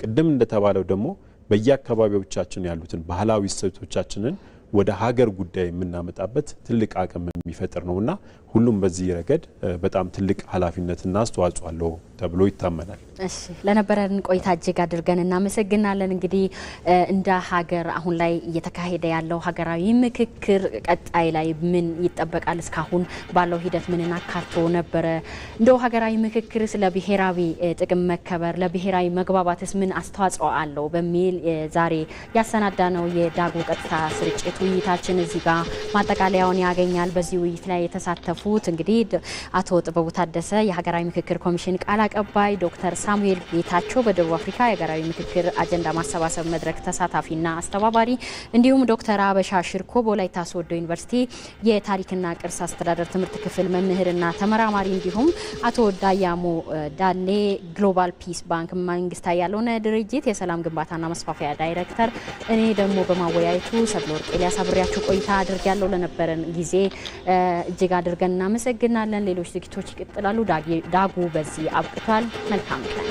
ቅድም እንደተባለው ደግሞ በየአካባቢዎቻችን ያሉትን ባህላዊ እሴቶቻችንን ወደ ሀገር ጉዳይ የምናመጣበት ትልቅ አቅም የሚፈጥር ነውና ሁሉም በዚህ ረገድ በጣም ትልቅ ኃላፊነትና አስተዋጽኦ አለው ተብሎ ይታመናል። እሺ ለነበረን ቆይታ እጅግ አድርገን እናመሰግናለን። እንግዲህ እንደ ሀገር አሁን ላይ እየተካሄደ ያለው ሀገራዊ ምክክር ቀጣይ ላይ ምን ይጠበቃል? እስካሁን ባለው ሂደት ምን አካቶ ነበረ? እንደው ሀገራዊ ምክክር ስለ ብሔራዊ ጥቅም መከበር ለብሔራዊ መግባባትስ ምን አስተዋጽኦ አለው በሚል ዛሬ ያሰናዳነው የዳጉ ቀጥታ ስርጭት ውይይታችን እዚህ ጋር ማጠቃለያውን ያገኛል። በዚህ ውይይት ላይ የተሳተፉት እንግዲህ አቶ ጥበቡ ታደሰ የሀገራዊ ምክክር ኮሚሽን ቃል አቀባይ፣ ዶክተር ሳሙኤል ጌታቸው በደቡብ አፍሪካ የሀገራዊ ምክክር አጀንዳ ማሰባሰብ መድረክ ተሳታፊና አስተባባሪ፣ እንዲሁም ዶክተር አበሻ ሽርኮ በወላይታ ሶዶ ዩኒቨርሲቲ የታሪክና ቅርስ አስተዳደር ትምህርት ክፍል መምህርና ተመራማሪ፣ እንዲሁም አቶ ዳያሞ ዳሌ ግሎባል ፒስ ባንክ መንግስታዊ ያልሆነ ድርጅት የሰላም ግንባታና መስፋፊያ ዳይሬክተር። እኔ ደግሞ በማወያየቱ ሰብለወርቅ ኤልያስ አብሬያችሁ ቆይታ አድርጌያለሁ። ለነበረን ጊዜ እጅግ አድርገን እናመሰግናለን። ሌሎች ዝግጅቶች ይቀጥላሉ። ዳጉ በዚህ አብቅቷል። መልካም ቀን።